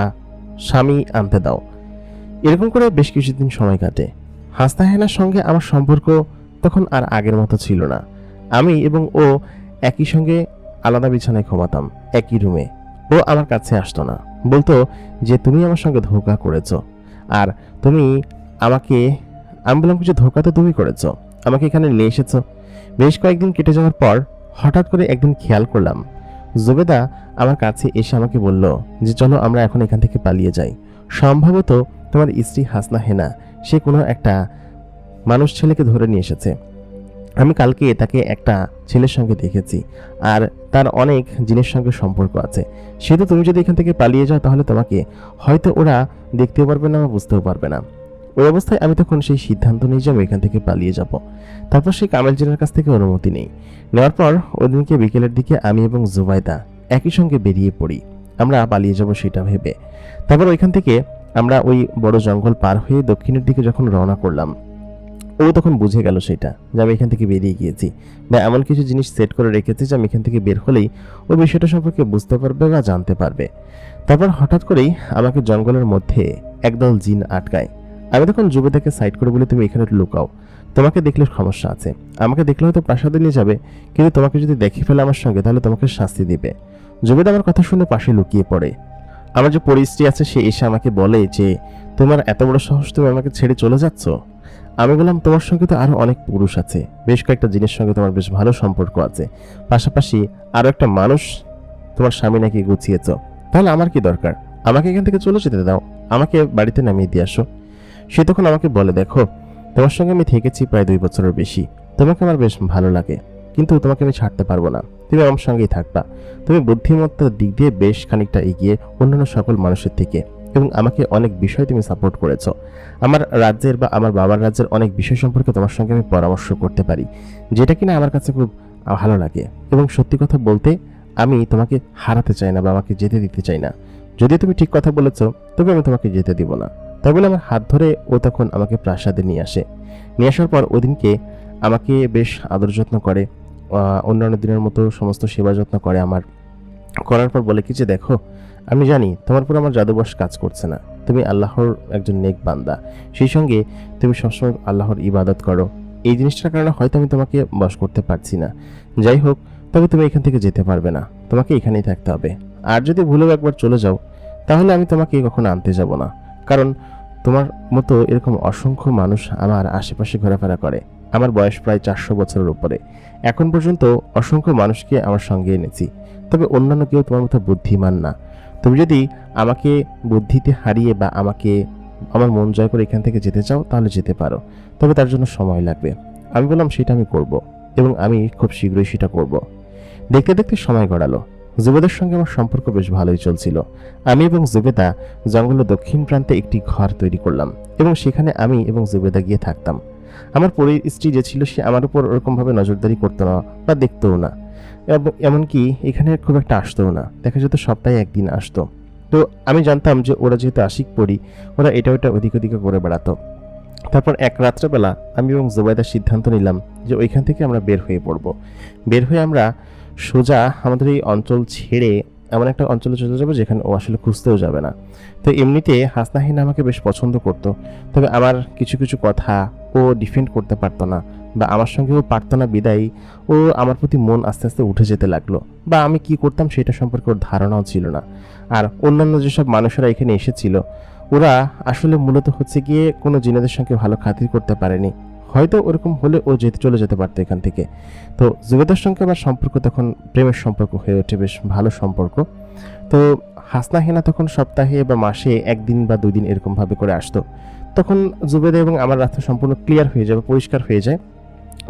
Speaker 1: স্বামী আনতে দাও। এরকম করে বেশ কিছুদিন সময় কাটে। হাসনা হেনার সঙ্গে আমার সম্পর্ক তখন আর আগের মতো ছিল না। আমি এবং ও একই সঙ্গে আলাদা বিছানায় ঘুমাতাম, একই রুমে। ও আমার কাছে আসতো না, বলতো যে তুমি আমার সঙ্গে ধোঁকা করেছো, আর তুমি আমাকে, আমি বললাম যে ধোঁকা তো তুমি করেছো, আমাকে এখানে নিয়ে এসেছো। বেশ কয়েকদিন কেটে যাওয়ার পর হঠাৎ করে একদিন খেয়াল করলাম জুবেদা আমার কাছে এসে আমাকে বলল যে চলো আমরা এখন এখান থেকে পালিয়ে যাই। সম্ভবত তোমার স্ত্রী হাসনা হেনা সে কোনো একটা মানুষ ছেলেকে ধরে নিয়ে এসেছে। আমি কালকে তাকে একটা ছেলের সঙ্গে দেখেছি, আর তার অনেক জিনিসের সঙ্গে সম্পর্ক আছে। সেহেতু তুমি যদি এখান থেকে পালিয়ে যাও তাহলে তোমাকে হয়তো ওরা দেখতেও পারবে না বা বুঝতেও পারবে না। ওই অবস্থায় আমি তখন সেই সিদ্ধান্ত নিই যে আমি এখান থেকে পালিয়ে যাব। তারপর সেই কামেল জিনের কাছ থেকে অনুমতি নেই। নেওয়ার পর ওই দিনকে বিকেলের দিকে আমি এবং জুবাইদা একই সঙ্গে বেরিয়ে পড়ি, আমরা পালিয়ে যাব সেটা ভেবে। তারপর ওইখান থেকে আমরা ওই বড় জঙ্গল পার হয়ে দক্ষিণের দিকে যখন রওনা করলাম, ও তখন বুঝে গেল সেটা যে আমি এখান থেকে বেরিয়ে গিয়েছি, বা এমন কিছু জিনিস সেট করে রেখেছি যে আমি এখান থেকে বের হলেই ওই বিষয়টা সম্পর্কে বুঝতে পারবে বা জানতে পারবে। তারপর হঠাৎ করেই আমাকে জঙ্গলের মধ্যে একদল জিন আটকায়। আমি তখন জুবেদাকে সাইড করে বলি তুমি এখানে লুকাও, তোমাকে দেখলে সমস্যা আছে। আমাকে দেখলে হয়তো প্রাসাদে নিয়ে যাবে, কিন্তু তোমাকে যদি দেখে ফেলে আমার সঙ্গে তাহলে তোমাকে শাস্তি দিবে। জুবেদা আমার কথা শুনে পাশে লুকিয়ে পড়ে। আমার যে পরিস্ত্রী আছে সে এসে আমাকে বলে যে তোমার এত বড় সাহস, তুমি আমাকে ছেড়ে চলে যাচ্ছ। আমি বললাম তোমার সঙ্গে তো আরো অনেক পুরুষ আছে, বেশ কয়েকটা জিনিসের সঙ্গে তোমার বেশ ভালো সম্পর্ক আছে, পাশাপাশি আরো একটা মানুষ তোমার স্বামী নাকি গুছিয়েছ, তাহলে আমার কি দরকার? আমাকে এখান থেকে চলে যেতে দাও, আমাকে বাড়িতে নামিয়ে দিয়ে আসো। সে তখন আমাকে বলে দেখো তোমার সঙ্গে আমি থেকেছি প্রায় 2 বছরের বেশি, তোমাকে আমার বেশ ভালো লাগে, কিন্তু তোমাকে আমি ছাড়তে পারবো না, তুমি আমার সঙ্গেই থাকবা। তুমি বুদ্ধিমত্তার দিক দিয়ে বেশ খানিকটা এগিয়ে অন্যান্য সকল মানুষের থেকে, এবং আমাকে অনেক বিষয় তুমি সাপোর্ট করেছো। আমার রাজ্যের বা আমার বাবার রাজ্যের অনেক বিষয় সম্পর্কে তোমার সঙ্গে আমি পরামর্শ করতে পারি, যেটা কিনা আমার কাছে খুব ভালো লাগে। এবং সত্যি কথা বলতে আমি তোমাকে হারাতে চাই না বা আমাকে যেতে দিতে চাই না। যদি তুমি ঠিক কথা বলেছো তবে আমি তোমাকে যেতে দিব না। তাই বলে আমার হাত ধরে ও তখন আমাকে প্রাসাদে নিয়ে আসে। নিয়ে আসার পর ওদিনকে আমাকে বেশ আদর যত্ন করে, অন্যান্য দিনের মতো সমস্ত সেবা যত্ন করে আমার। করার পর বলে কি যে দেখো আমি জানি তোমার উপর আমার জাদুবশ কাজ করছে না, তুমি আল্লাহর একজন নেক বান্দা, সেই সঙ্গে তুমি সবসময় আল্লাহর ইবাদত করো। এই জিনিসটার কারণে হয়তো আমি তোমাকে বশ করতে পারছি না। যাই হোক, তবে তুমি এখান থেকে যেতে পারবে না, তোমাকে এখানেই থাকতে হবে। আর যদি ভুলেও একবার চলে যাও তাহলে আমি তোমাকে কখনো আনতে যাব না, কারণ তোমার মতো এরকম অসংখ্য মানুষ আমার আশেপাশে ঘোরাফেরা করে। আমার বয়স প্রায় 400 বছরের উপরে। এখন পর্যন্ত অসংখ্য মানুষকে আমার সঙ্গে এনেছি, তবে অন্যান্য কেউ তোমার মতো বুদ্ধিমান না। তুমি যদি আমাকে বুদ্ধিতে হারিয়ে বা আমাকে আমার মন জয় করে এখান থেকে যেতে চাও তাহলে যেতে পারো, তবে তার জন্য সময় লাগবে। আমি বললাম সেটা আমি করব, এবং আমি খুব শীঘ্রই সেটা করব। দেখতে দেখতে সময় গড়ালো। জুবেদার সঙ্গে আমার সম্পর্ক বেশ ভালোই চলছিল। আমি এবং জুবেদা জঙ্গলের দক্ষিণ প্রান্তে একটি ঘর তৈরি করলাম, এবং সেখানে আমি এবং জুবেদা গিয়ে থাকতাম। আমার স্ত্রী যে ছিল সে আমার উপর ওরকমভাবে নজরদারি করতো না বা দেখতেও না, এমনকি এখানে খুব একটা আসতেও না, দেখা যেত সপ্তাহে একদিন আসতো। তো আমি জানতাম যে ওরা যেহেতু আশিক পড়ি, ওরা এটা ওটা ওদিক ওদিকে করে বেড়াতো। তারপর এক রাত্রেবেলা আমি এবং জুবাইদা সিদ্ধান্ত নিলাম যে ওইখান থেকে আমরা বের হয়ে পড়ব। বের হয়ে আমরা সোজা আমাদের এই অঞ্চল ছেড়ে এমন একটা অঞ্চলে চলে যাবো যেখানে ও আসলে খুঁজতেও যাবে না। তো এমনিতে হাসনা হিনা আমাকে বেশ পছন্দ করতো, তবে আমার কিছু কিছু কথা ও ডিফেন্ড করতে পারতো না, বা আমার সঙ্গেও পারতো না, বিদায়ী ও আমার প্রতি মন আস্তে আস্তে উঠে যেতে লাগলো, বা আমি কি করতাম সেটা সম্পর্কে ওর ধারণাও ছিল না। আর অন্যান্য যেসব মানুষেরা এখানে এসেছিল ওরা আসলে মূলত হচ্ছে গিয়ে কোনো জিনেদের সঙ্গে ভালো খাতির করতে পারেনি, হয়তো ওরকম হলে ও চলে যেতে পারতো এখান থেকে। তো জুবেদার সঙ্গে আমার সম্পর্ক তখন প্রেমের সম্পর্ক হয়ে ওঠে, বেশ ভালো সম্পর্ক। তো হাসনা হেনা তখন সপ্তাহে বা মাসে 1 দিন বা 2 দিন এরকম ভাবে করে আসতো। তখন জুবেদা এবং আমার রাস্তা সম্পূর্ণ ক্লিয়ার হয়ে যাবে, পরিষ্কার হয়ে যায়।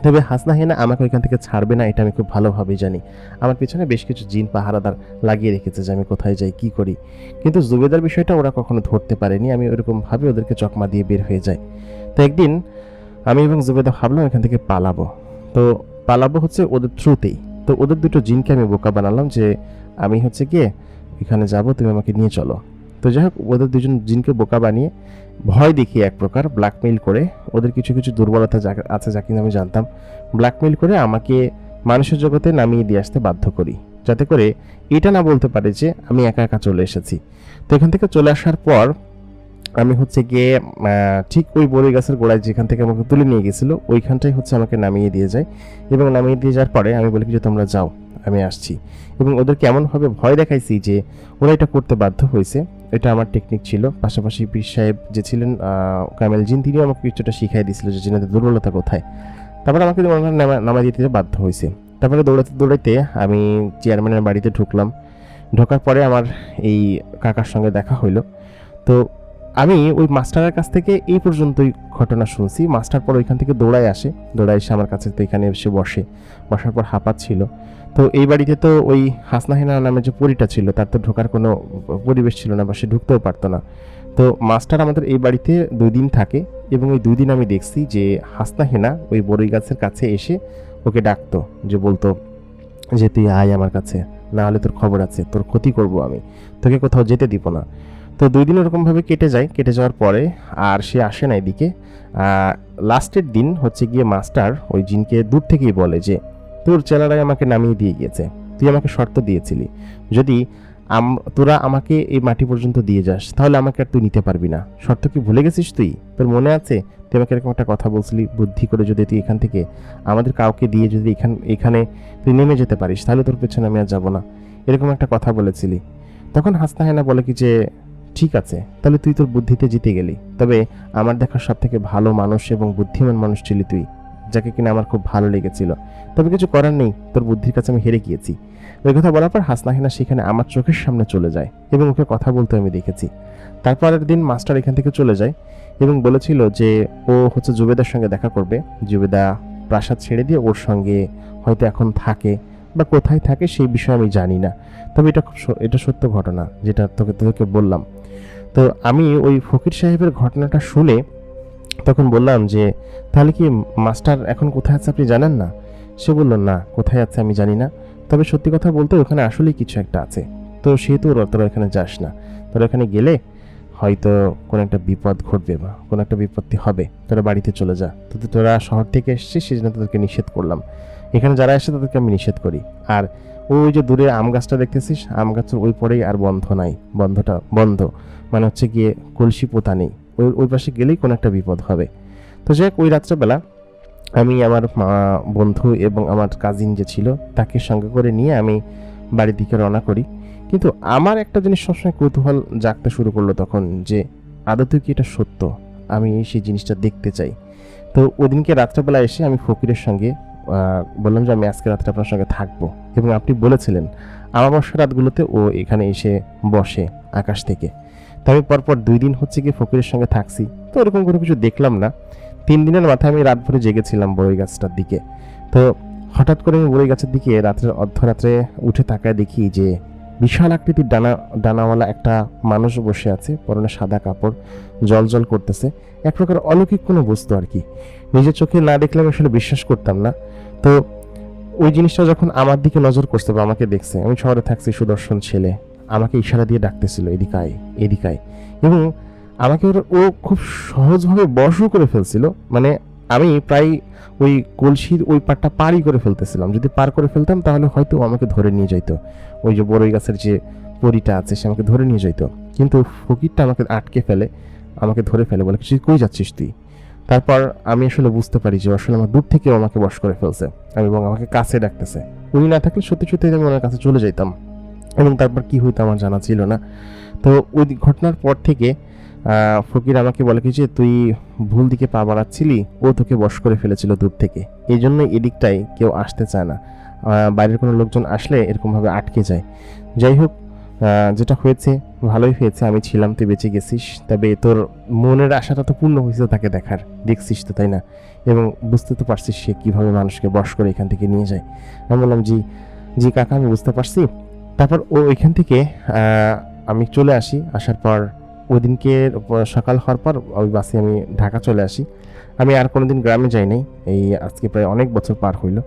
Speaker 1: তবে হাসনা হেনা আমাকে ওইখান থেকে ছাড়বে না, এটা আমি খুব ভালোভাবেই জানি। আমার পিছনে বেশ কিছু জিন পাহারাদার লাগিয়ে রেখেছে যে আমি কোথায় যাই কি করি, কিন্তু জুবেদার বিষয়টা ওরা কখনো ধরতে পারেনি। আমি ওরকমভাবে ওদেরকে চকমা দিয়ে বের হয়ে যাই। তো একদিন আমি এবং জুবেদা ভাবলাম এখান থেকে পালাবো। তো পালাবো হচ্ছে ওদের থ্রুতেই। তো ওদের দুটো জিনকে আমি বোকা বানালাম যে আমি হচ্ছে গিয়ে এখানে যাব, তুমি আমাকে নিয়ে চলো। তো যাই হোক, ওদের দুজন জিনকে বোকা বানিয়ে ভয় দেখিয়ে এক প্রকার ব্ল্যাকমেইল করে, ওদের কিছু কিছু দুর্বলতা আছে যা কিনা আমি জানতাম, ব্ল্যাকমেইল করে আমাকে মানুষের জগতে নামিয়ে দিয়ে আসতে বাধ্য করি, যাতে করে এটা না বলতে পারে যে আমি একা একা চলে এসেছি। তো এখান থেকে চলে আসার পর আমি হচ্ছে গিয়ে ঠিক ওই বড়ই গাছের গোড়ায় যেখান থেকে আমাকে তুলে নিয়ে গেছিলো ওইখানটাই হচ্ছে আমাকে নামিয়ে দিয়ে যায়। এবং নামিয়ে দিয়ে যাওয়ার পরে আমি বলি যে তোমরা যাও, আমি আসছি। এবং ওদেরকে এমনভাবে ভয় দেখাইছি যে ওরা এটা করতে বাধ্য হয়েছে। এটা আমার টেকনিক ছিল। পাশাপাশি পীর সাহেব যে ছিলেন কামেল জিন, তিনিও আমাকে কিছুটা শিখাই দিয়েছিল যে জিনাদের দুর্বলতা কোথায়। তারপরে আমাকে নামাই দিতে বাধ্য হয়েছে। তারপরে দৌড়াতে দৌড়াইতে আমি চেয়ারম্যানের বাড়িতে ঢুকলাম। ঢোকার পরে আমার এই কাকার সঙ্গে দেখা হইলো। তো আমি ওই মাস্টারের কাছ থেকে এই পর্যন্তই ঘটনা শুনছি। মাস্টার পর ওইখান থেকে দৌড়ায় এসে আমার কাছে, তো এখানে এসে বসার পর হাঁপাচ্ছিল। তো এই বাড়িতে তো ওই হাসনা হেনা নামে যে পরিটা ছিল তার তো ঢোকার কোনো পরিবেশ ছিল না, বা সে ঢুকতেও পারতো না। তো মাস্টার আমাদের এই বাড়িতে 2 দিন থাকে, এবং ওই 2 দিন আমি দেখছি যে হাসনা হেনা ওই বড়ই গাছের কাছে এসে ওকে ডাকতো, যে বলতো যে তুই আয় আমার কাছে, না হলে তোর খবর আছে, তোর ক্ষতি করব আমি, তোকে কোথাও যেতে দিব না। তো 2 দিন ওরকমভাবে কেটে যাওয়ার পরে আর সে আসে না এদিকে। লাস্টের দিন হচ্ছে গিয়ে মাস্টার ওই জিনকে দূর থেকেই বলে যে তোর চেলারাই আমাকে নামিয়ে দিয়ে গিয়েছে, তুই আমাকে শর্ত দিয়েছিলি, যদি তোরা আমাকে এই মাটি পর্যন্ত দিয়ে যাস তাহলে আমাকে আর তুই নিতে পারবি না। শর্ত কি ভুলে গেছিস তুই? তোর মনে আছে তুই আমাকে এরকম একটা কথা বলছিলি, বুদ্ধি করে যদি তুই এখান থেকে আমাদের কাউকে দিয়ে যদি এখানে তুই নেমে যেতে পারিস তাহলে তোর পেছনে আমি আর যাবো না, এরকম একটা কথা বলেছিলি। তখন হাসনা হেনা বলে কি যে ঠিক আছে, তাহলে তুই তোর বুদ্ধিতে জিতে গেলি, তবে আমার দেখা সব থেকে ভালো মানুষ এবং বুদ্ধিমান মানুষ ছিলি তুই, যাকে কিনা আমার খুব ভালো লেগেছিল। তবে কিছু করার নেই, তোর বুদ্ধির কাছে আমি হেরে গিয়েছি। ওই কথা বলার পর হাসনা হেনা সেখানে আমার চোখের সামনে চলে যায় এবং ওকে কথা বলতে আমি দেখেছি। তারপরের দিন মাস্টার এখান থেকে চলে যায় এবং বলেছিল যে ও হচ্ছে জুবেদার সঙ্গে দেখা করবে। জুবেদা প্রাসাদ ছেড়ে দিয়ে ওর সঙ্গে হয়তো এখন থাকে, বা কোথায় থাকে সেই বিষয়ে আমি জানি না। তবে এটা সত্য ঘটনা, যেটা তোকে বললাম। তো আমি ওই ফকির সাহেবের ঘটনাটা শুনে তখন বললাম যে তাহলে কি মাস্টার এখন কোথায় আছে আপনি জানেন না? সে বলল না, কোথায় আছে আমি জানি না, তবে সত্যি কথা বলতে ওখানে আসলেই কিছু একটা আছে। তো সেহেতু তোরা এখানে যাস না, তোরা এখানে গেলে হয়তো কোনো একটা বিপদ ঘটবে বা কোনো একটা বিপত্তি হবে, তোরা বাড়িতে চলে যা। তো তোরা শহর থেকে এসেছিস সেই জন্য তোদেরকে নিষেধ করলাম, এখানে যারা আসে তাদেরকে আমি নিষেধ করি। আর ওই যে দূরে আম গাছটা দেখতেছিস, আম গাছের ওই পরেই আর বন্ধটা বন্ধ, মানে হচ্ছে গিয়ে কলসি পোতা নেই, ওই পাশে গেলেই কোনো একটা বিপদ হবে। তো যাই হোক, ওই রাত্রেবেলা আমি আমার বন্ধু এবং আমার কাজিন যে ছিল তাকে সঙ্গে করে নিয়ে আমি বাড়ির দিকে রওনা করি। কিন্তু আমার একটা জিনিস সবসময় কৌতূহল জাগতে শুরু করলো তখন, যে আদৌ কি এটা সত্য, আমি সেই জিনিসটা দেখতে চাই। তো ওদিনকে রাত্রেবেলা এসে আমি ফকিরের সঙ্গে বললাম যে আমি আজকে রাত্রে আপনার সঙ্গে থাকবো, এবং আপনি বলেছিলেন আমাবস্যা রাতগুলোতে ও এখানে এসে বসে আকাশ থেকে। তো আমি পরপর 2 দিন হচ্ছে গিয়ে ফকিরের সঙ্গে থাকছি, তো ওরকম কোনো কিছু দেখলাম না। 3 দিনের মাথায় আমি রাত ভরে জেগেছিলাম বড়ই গাছটার দিকে। তো হঠাৎ করে আমি বড়ই গাছের দিকে অর্ধরাত্রে উঠে তাকায় দেখি যে বিশাল আকৃতির ডানাওয়ালা একটা মানুষ বসে আছে, পরনে সাদা কাপড়, জল করতেছে, এক প্রকার অলৌকিক কোনো বস্তু আর কি। নিজের চোখে না দেখলে আমি আসলে বিশ্বাস করতাম না। তো ওই জিনিসটা যখন আমার দিকে নজর করছে বা আমাকে দেখছে, আমি শহরে থাকছি, সুদর্শন ছেলে, আমাকে ইশারা দিয়ে ডাকতেছিল এদিকায়, এবং আমাকে ও খুব সহজভাবে বশও করে ফেলছিল। মানে আমি প্রায় ওই কলসির ওই পাটটা পারই করে ফেলতেছিলাম, যদি পার করে ফেলতাম তাহলে হয়তো আমাকে ধরে নিয়ে যাইতো, ওই যে বড়ই গাছের যে পরিটা আছে সে আমাকে ধরে নিয়ে যাইতো। কিন্তু ফকিরটা আমাকে আটকে ফেলে, আমাকে ধরে ফেলে, বলে কই যাচ্ছিস তুই? তারপর আমি আসলে বুঝতে পারি যে আসলে আমার দূর থেকেও আমাকে বশ করে ফেলছে এবং আমাকে কাছে ডাকতেছে। উনি না থাকলে সত্যি আমি ওনার কাছে চলে যেতাম, এবং তারপর কি হইতো আমার জানা ছিল না। তো ওই ঘটনার পর থেকে ফকির আমাকে বলে কি যে তুই ভুল দিকে পা বাড়াচ্ছিলি, ও তোকে বশ করে ফেলেছিল দূর থেকে, এই জন্য এদিকটাই কেউ আসতে চায় না, বাইরের কোনো লোকজন আসলে এরকমভাবে আটকে যায়। যাই হোক, যেটা হয়েছে ভালোই হয়েছে, আমি ছিলাম, তুই বেঁচে গেছিস, তবে তোর মনের আশাটা তো পূর্ণ হয়েছে তাকে দেখার, দেখছিস তো তাই না, এবং বুঝতে তো পারছিস সে কীভাবে মানুষকে বশ করে এখান থেকে নিয়ে যায়। আমি বললাম জি জি কাকা, আমি বুঝতে পারছি। তারপর ও ওইখান থেকে আমি চলে আসি। আসার পর ওই দিনকে সকাল হওয়ার পর ওই বাসে আমি ঢাকা চলে আসি। আমি আর কোনো দিন গ্রামে যাই নাই, এই আজকে প্রায় অনেক বছর পার হইল।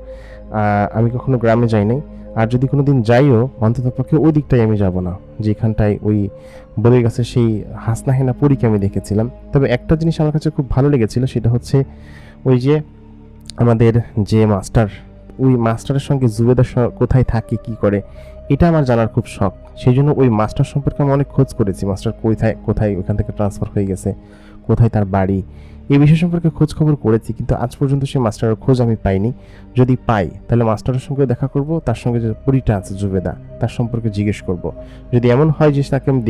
Speaker 1: আমি কখনো গ্রামে যাই নাই, আর যদি কোনো দিন যাইও অন্ততপক্ষে ওই দিকটাই আমি যাব না, যেখানটায় ওই বলের গাছের সেই হাসনা হেনা পরীকে আমি দেখেছিলাম। তবে একটা জিনিস আমার কাছে খুব ভালো লেগেছিল, সেটা হচ্ছে ওই যে আমাদের যে মাস্টার, ওই মাস্টারের সঙ্গে জুবেদার কোথায় থাকে কি করে, এটা আমার জানার খুব শখ। সেই জন্য ওই মাস্টার সম্পর্কে আমি অনেক খোঁজ করেছি, মাস্টার কোথায় কোথায় ওইখান থেকে ট্রান্সফার হয়ে গেছে, কোথায় তার বাড়ি, এই বিষয় সম্পর্কে খোঁজ খবর করেছি, কিন্তু আজ পর্যন্ত সেই মাস্টারের খোঁজ আমি পাইনি। যদি পাই তাহলে মাস্টারের সঙ্গে দেখা করব, তার সঙ্গে যে পরিটা আছে জুবেদা তার সম্পর্কে জিজ্ঞেস করব। যদি এমন হয় যে তাকে আমি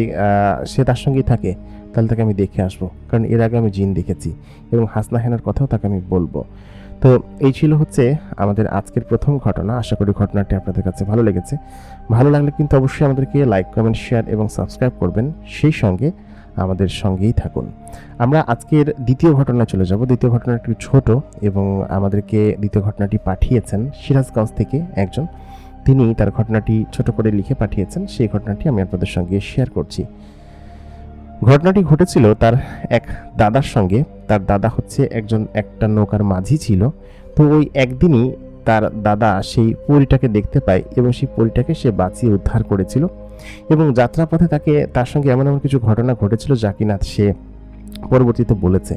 Speaker 1: সে তার সঙ্গেই থাকে, তাহলে তাকে আমি দেখে আসবো, কারণ এর আগে আমি জিন দেখেছি এবং হাসনা হেনার কথাও তাকে আমি বলবো। তো এই ছিল হচ্ছে আমাদের আজকের প্রথম ঘটনা। আশা করি ঘটনাটি আপনাদের কাছে ভালো লেগেছে। ভালো লাগলে কিন্তু অবশ্যই আমাদেরকে লাইক, কমেন্ট, শেয়ার এবং সাবস্ক্রাইব করবেন, সেই সঙ্গে আমাদের সঙ্গেই থাকুন। আমরা আজকের দ্বিতীয় ঘটনায় চলে যাব। দ্বিতীয় ঘটনা একটু ছোট, এবং আমাদেরকে দ্বিতীয় ঘটনাটি পাঠিয়েছেন সিরাজগঞ্জ থেকে একজন। তিনি তার ঘটনাটি ছোট করে লিখে পাঠিয়েছেন, সেই ঘটনাটি আমি আপনাদের সঙ্গে শেয়ার করছি। ঘটনাটি ঘটেছিল তার এক দাদার সঙ্গে। তার দাদা হচ্ছে একটা নৌকার মাঝি ছিল। তো ওই একদিনই তার দাদা সেই পরীটাকে দেখতে পায় এবং সেই পরীটাকে সে বাঁচিয়ে উদ্ধার করেছিল, এবং যাত্রাপথে তার সঙ্গে এমন এমন কিছু ঘটনা ঘটেছিল যা কিনা সে পরবর্তীতে বলেছে।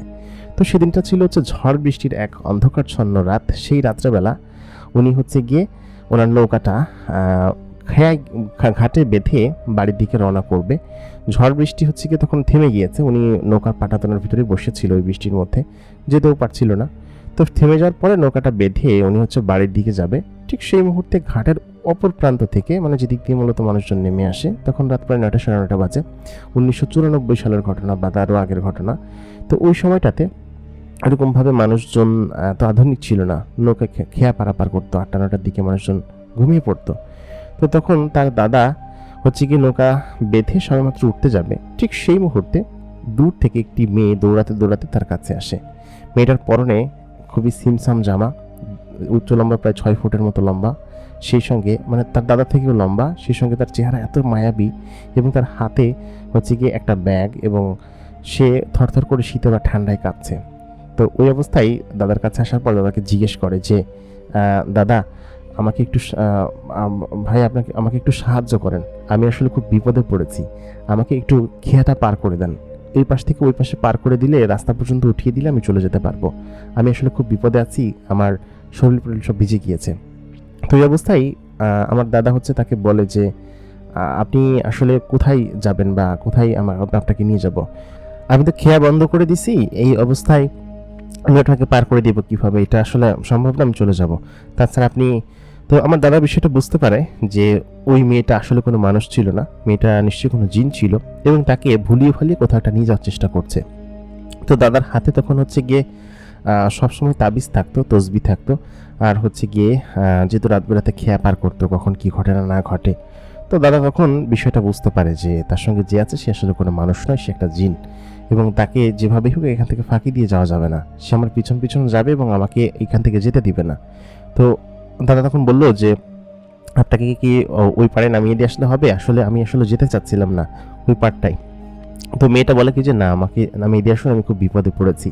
Speaker 1: তো সেদিনটা ছিল হচ্ছে ঝড় বৃষ্টির এক অন্ধকারচ্ছন্ন রাত। সেই রাত্রেবেলা উনি হচ্ছে গিয়ে ওনার নৌকাটা ঘাটে বেঁধে বাড়ির দিকে রওনা করবে। ঝড় বৃষ্টি হচ্ছে গিয়ে তখন থেমে গিয়েছে। উনি নৌকার পাটাতনের ভিতরে বসেছিল ওই বৃষ্টির মধ্যে, যেতেও পারছিল না। তো থেমে যাওয়ার পরে নৌকাটা বেঁধে উনি হচ্ছে বাড়ির দিকে যাবে। ঠিক সেই মুহূর্তে ঘাটের অপর প্রান্ত থেকে, মানে যেদিক দিয়ে মূলত মানুষজন নেমে আসে, তখন রাত প্রায় 9টা সাড়ে 9টা বাজে। 1994 সালের ঘটনা বা তারও আগের ঘটনা। তো ওই সময়টাতে এরকমভাবে মানুষজন এত আধুনিক ছিল না, নৌকা খেয়া পারাপার করতো। 8টা 9টার দিকে মানুষজন ঘুমিয়ে পড়তো। তো তখন তার দাদা হচ্ছে কি নৌকা বেঁধে সবেমাত্র উঠতে যাবে, ঠিক সেই মুহূর্তে দূর থেকে একটি মেয়ে দৌড়াতে দৌড়াতে তার কাছে আসে। মেয়েটার পরনে খুবই সিমসাম জামা, উচ্চ লম্বা, প্রায় 6 ফুটের মতো লম্বা, সেই সঙ্গে মানে তার দাদা থেকেও লম্বা, সেই সঙ্গে তার চেহারা এত মায়াবী, এবং তার হাতে হচ্ছে গিয়ে একটা ব্যাগ, এবং সে থরথর করে শীতে বা ঠান্ডায় কাঁপছে। তো ওই অবস্থায় দাদার কাছে আসার পর দাদাকে জিজ্ঞেস করে যে দাদা আমাকে একটু ভাই আমাকে একটু সাহায্য করেন, আমি আসলে খুব বিপদে পড়েছি, আমাকে একটু খেয়াটা পার করে দেন, এই পাশ থেকে ওই পাশে পার করে দিলে, রাস্তা পর্যন্ত উঠিয়ে দিলে আমি চলে যেতে পারবো, আমি আসলে খুব বিপদে আছি, আমার শরীর সব ভিজে গিয়েছে। তো এই অবস্থায় আমার দাদা হচ্ছে তাকে বলে যে আপনি আসলে কোথায় যাবেন বা কোথায় আপনাকে নিয়ে যাব, আমি তো খেয়া বন্ধ করে দিছি, এই অবস্থায় আমি আপনাকে পার করে দিব কিভাবে, এটা আসলে সম্ভব না, আমি চলে যাব, তাছাড়া আপনি। তো আমার দাদা বিষয়টা বুঝতে পারে যে ওই মেয়েটা আসলে কোনো মানুষ ছিল না, মেয়েটা নিশ্চয়ই কোনো জিন ছিল, এবং তাকে ভুলিয়ে ভালিয়ে কোথাও একটা নিয়ে যাওয়ার চেষ্টা করছে। তো দাদার হাতে তখন হচ্ছে গিয়ে সবসময় তাবিজ থাকতো, তসবি থাকতো, আর হচ্ছে গিয়ে যেহেতু রাতবেলাতে খেয়া পার করতো, কখন কি ঘটে না ঘটে। তো দাদা তখন বিষয়টা বুঝতে পারে যে তার সঙ্গে যে আছে সে আসলে কোনো মানুষ নয়, সে একটা জিন, এবং তাকে যেভাবেই হোক এখান থেকে ফাঁকি দিয়ে যাওয়া যাবে না, সে আমার পিছন পিছন যাবে এবং আমাকে এখান থেকে যেতে দিবে না। তো দাদা তখন বললো যে আপনাকে কি ওই পাড়ে নামিয়ে দিয়ে আসলে হবে, আসলে আমি আসলে যেতে চাচ্ছিলাম না ওই পাড়টাই। তো মেয়েটা বলে কি যে না, আমাকে নামিয়ে দিয়ে আসলে, আমি খুব বিপদে পড়েছি,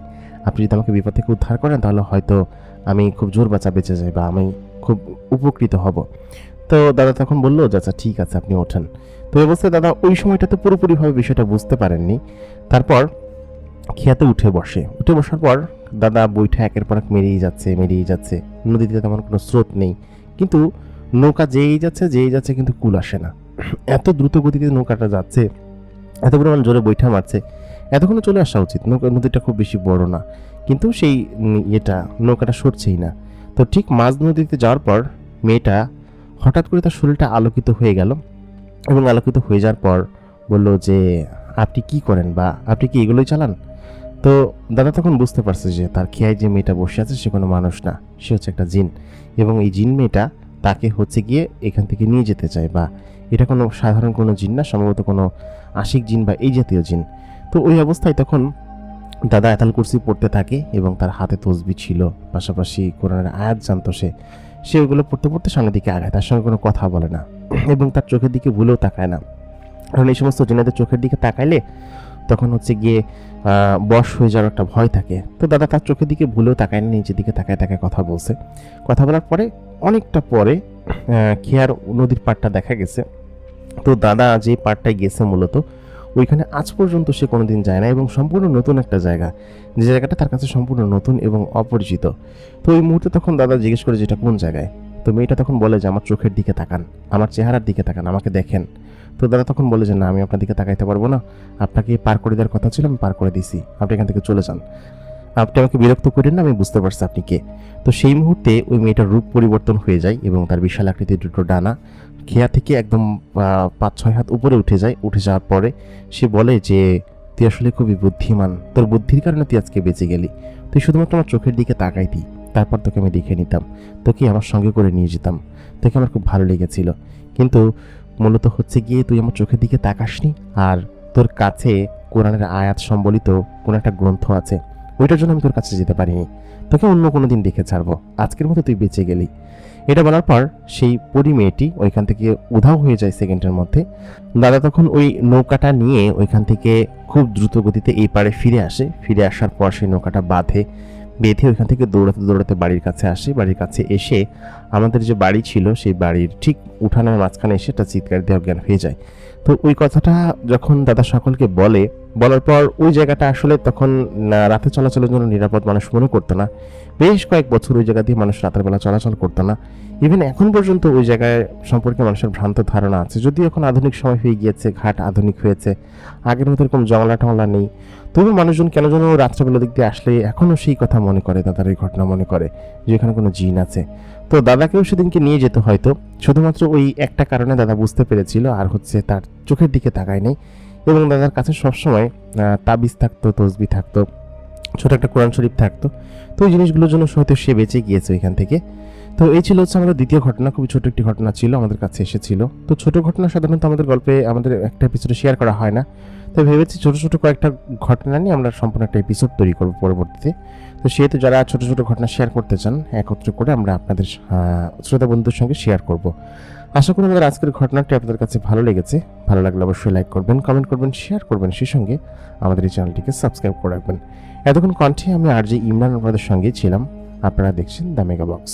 Speaker 1: আপনি যদি আমাকে বিপদ থেকে উদ্ধার করেন তাহলে হয়তো আমি খুব জোর বাঁচা বেঁচে যাই বা আমি খুব উপকৃত হব। তো দাদা তখন বললো যে আচ্ছা ঠিক আছে, আপনি ওঠেন। তো অবস্থায় দাদা ওই সময়টাতে পুরোপুরিভাবে বিষয়টা বুঝতে পারেননি। তারপর খেয়াতে উঠে বসার পর দাদা বইটা একের পর এক মেরেই যাচ্ছে। নদীতে তেমন কোনো স্রোত নেই, কিন্তু নৌকা যেই যাচ্ছে কিন্তু কুল আসে না। এত দ্রুত গতিতে নৌকাটা যাচ্ছে, এত পরিমাণ জোরে বৈঠা মারছে, এতক্ষণে চলে আসা উচিত, নদীটা খুব বেশি বড় না, কিন্তু সেই নৌকাটা সরছেই না। তো ঠিক মাঝ নদীতে যাওয়ার পর মেয়েটা হঠাৎ করে তার শরীরটা আলোকিত হয়ে গেল, এবং আলোকিত হয়ে যাওয়ার পর বলল যে আপনি কি করেন বা আপনি কি এগুলোই চালান? তো দাদা তখন বুঝতে পারছে যে তার খেয়ায় যে মেয়েটা বসে আছে সে কোনো মানুষ না, সে হচ্ছে একটা জিন, এবং এই জিন মেয়েটা তাকে হচ্ছে গিয়ে এখান থেকে নিয়ে যেতে চায়, বা এটা কোনো সাধারণ কোনো জিন না, সম্ভবত কোনো আশিক জিন বা এই জাতীয় জিন। তো ওই অবস্থায় তখন দাদা আয়াতুল কুরসি পড়তে থাকে এবং তার হাতে তসবিহ ছিল, পাশাপাশি কোরআনের আয়াত জানতো সে ওগুলো পড়তে পড়তে সামনের দিকে আগায়, তার সঙ্গে কোনো কথা বলে না এবং তার চোখের দিকে ভুলেও তাকায় না। কারণ এই সমস্ত জিনেদের চোখের দিকে তাকাইলে তখন হচ্ছে গিয়ে বশ হয়ে যাওয়ার একটা ভয় থাকে। তো দাদা তার চোখের দিকে ভুলেও তাকায় না, নিচের দিকে তাকায় তাকায় কথা বলছে। কথা বলার পরে অনেকটা পরে খেয়ার নদীর পাড়টা দেখা গেছে। তো দাদা যে পাড়টায় গেছে মূলত ওইখানে আজ পর্যন্ত সে কোনোদিন যায় না এবং সম্পূর্ণ নতুন একটা জায়গা, যে জায়গাটা তার কাছে সম্পূর্ণ নতুন এবং অপরিচিত। তো ওই মুহূর্তে তখন দাদা জিজ্ঞেস করে যেটা কোন জায়গায়। তো মেয়েটা তখন বলে যে আমার চোখের দিকে তাকান, আমার চেহারার দিকে তাকান, আমাকে দেখেন। তো দাদা তখন বলে যে না, আমি আপনার দিকে তাকাইতে পারবো না, আপনাকে পার করে দেওয়ার কথা ছিল, আমি পার করে দিছি, আপনি এখান থেকে চলে যান, আপনি আমাকে বিরক্ত করেন না, আমি বুঝতে পারছি আপনি কে। তো সেই মুহূর্তে ওই মেয়েটার রূপ পরিবর্তন হয়ে যায় এবং তার বিশাল আকৃতির দুটো ডানা খেয়া থেকে একদম 5-6 হাত উপরে উঠে যায়। উঠে যাওয়ার পরে সে বলে যে তুই আসলে খুবই বুদ্ধিমান, তোর বুদ্ধির কারণে তুই আজকে বেঁচে গেলি, তুই শুধুমাত্র আমার চোখের দিকে তাকাইতি, তারপর তোকে আমি দেখে নিতাম, তোকে আমার সঙ্গে করে নিয়ে যেতাম, তোকে আমার খুব ভালো লেগেছিল, কিন্তু মূলত হচ্ছে গিয়ে তুই আমার চোখের দিকে তাকাসনি, আর তোর কাছে কোরআনের আয়াত সম্বলিত কোনো একটা গ্রন্থ আছে, ওইটার জন্য আমি তোর কাছে যেতে পারিনি, তোকে অন্য কোনো দিন দেখে ছাড়বো, আজকের মতো তুই বেঁচে গেলি। এটা বলার পর সেই পরি মেয়েটি ওইখান থেকে উধাও হয়ে যায় সেকেন্ডের মধ্যে। দাদা তখন ওই নৌকাটা নিয়ে ওইখান থেকে খুব দ্রুত গতিতে এই পাড়ে ফিরে আসে। ফিরে আসার পর সেই নৌকাটা বেঁধে ওইখান থেকে দৌড়াতে দৌড়াতে বাড়ির কাছে আসে। বাড়ির কাছে এসে আমাদের যে বাড়ি ছিল সেই বাড়ির ঠিক উঠানের মাঝখানে এসে একটা চিৎকার দিয়ে অজ্ঞান হয়ে যায়। তো ওই কথাটা যখন দাদা সকলকে বলার পর ওই জায়গাটা আসলে তখন রাতে চলাচলের জন্য নিরাপদ মানুষ মনে করতো না। বেশ কয়েক বছর ওই জায়গা দিয়ে মানুষ রাতের বেলা চলাচল করতো না। ইভেন এখন পর্যন্ত ওই জায়গায় সম্পর্কে মানুষের ভ্রান্ত ধারণা আছে, যদিও এখন আধুনিক সময় হয়ে গিয়েছে, ঘাট আধুনিক হয়েছে, আগের মতো এরকম জংলা টংলা নেই, তবু মানুষজন কেন যেন রাত্রেবেলা দিক দিয়ে আসলে এখনও সেই কথা মনে করে, দাদার এই ঘটনা মনে করে যে এখানে কোনো জিন আছে। তো দাদাকেও সেদিনকে নিয়ে যেতে হয়তো শুধুমাত্র ওই একটা কারণে দাদা বুঝতে পেরেছিল, আর হচ্ছে তার চোখের দিকে তাকায় নেই। এবং দাদার কাছে সবসময় তাবিজ থাকতো, তসবি থাকতো, ছোট একটা কোরআন শরীফ থাকতো। তো ওই জিনিসগুলোর জন্য হয়তো সে বেঁচে গিয়েছে ওইখান থেকে। তো এই ছিল হচ্ছে আমাদের দ্বিতীয় ঘটনা, খুবই ছোট একটি ঘটনা ছিল, আমাদের কাছে এসেছিল। তো ছোট ঘটনা সাধারণত আমাদের গল্পে আমাদের একটা এপিসোডে শেয়ার করা হয় না, তো ভেবেছি ছোট ছোট কয়েকটা ঘটনা নিয়ে আমরা সম্পূর্ণ একটা এপিসোড তৈরি করবো পরবর্তীতে। তো সেহেতু যারা ছোট ছোট ঘটনা শেয়ার করতে চান একত্র করে আমরা আপনাদের শ্রোতা বন্ধুদের সঙ্গে শেয়ার করব। আশা করি আমাদের আজকের ঘটনাটি আপনাদের কাছে ভালো লেগেছে। ভালো লাগলে অবশ্যই লাইক করবেন, কমেন্ট করবেন, শেয়ার করবেন, সেই সঙ্গে আমাদের এই চ্যানেলটিকে সাবস্ক্রাইব করে রাখবেন। এতক্ষণ কণ্ঠে আমি RJ ইমরান আপনাদের সঙ্গে ছিলাম। আপনারা দেখছেন দ্য মেগা বক্স।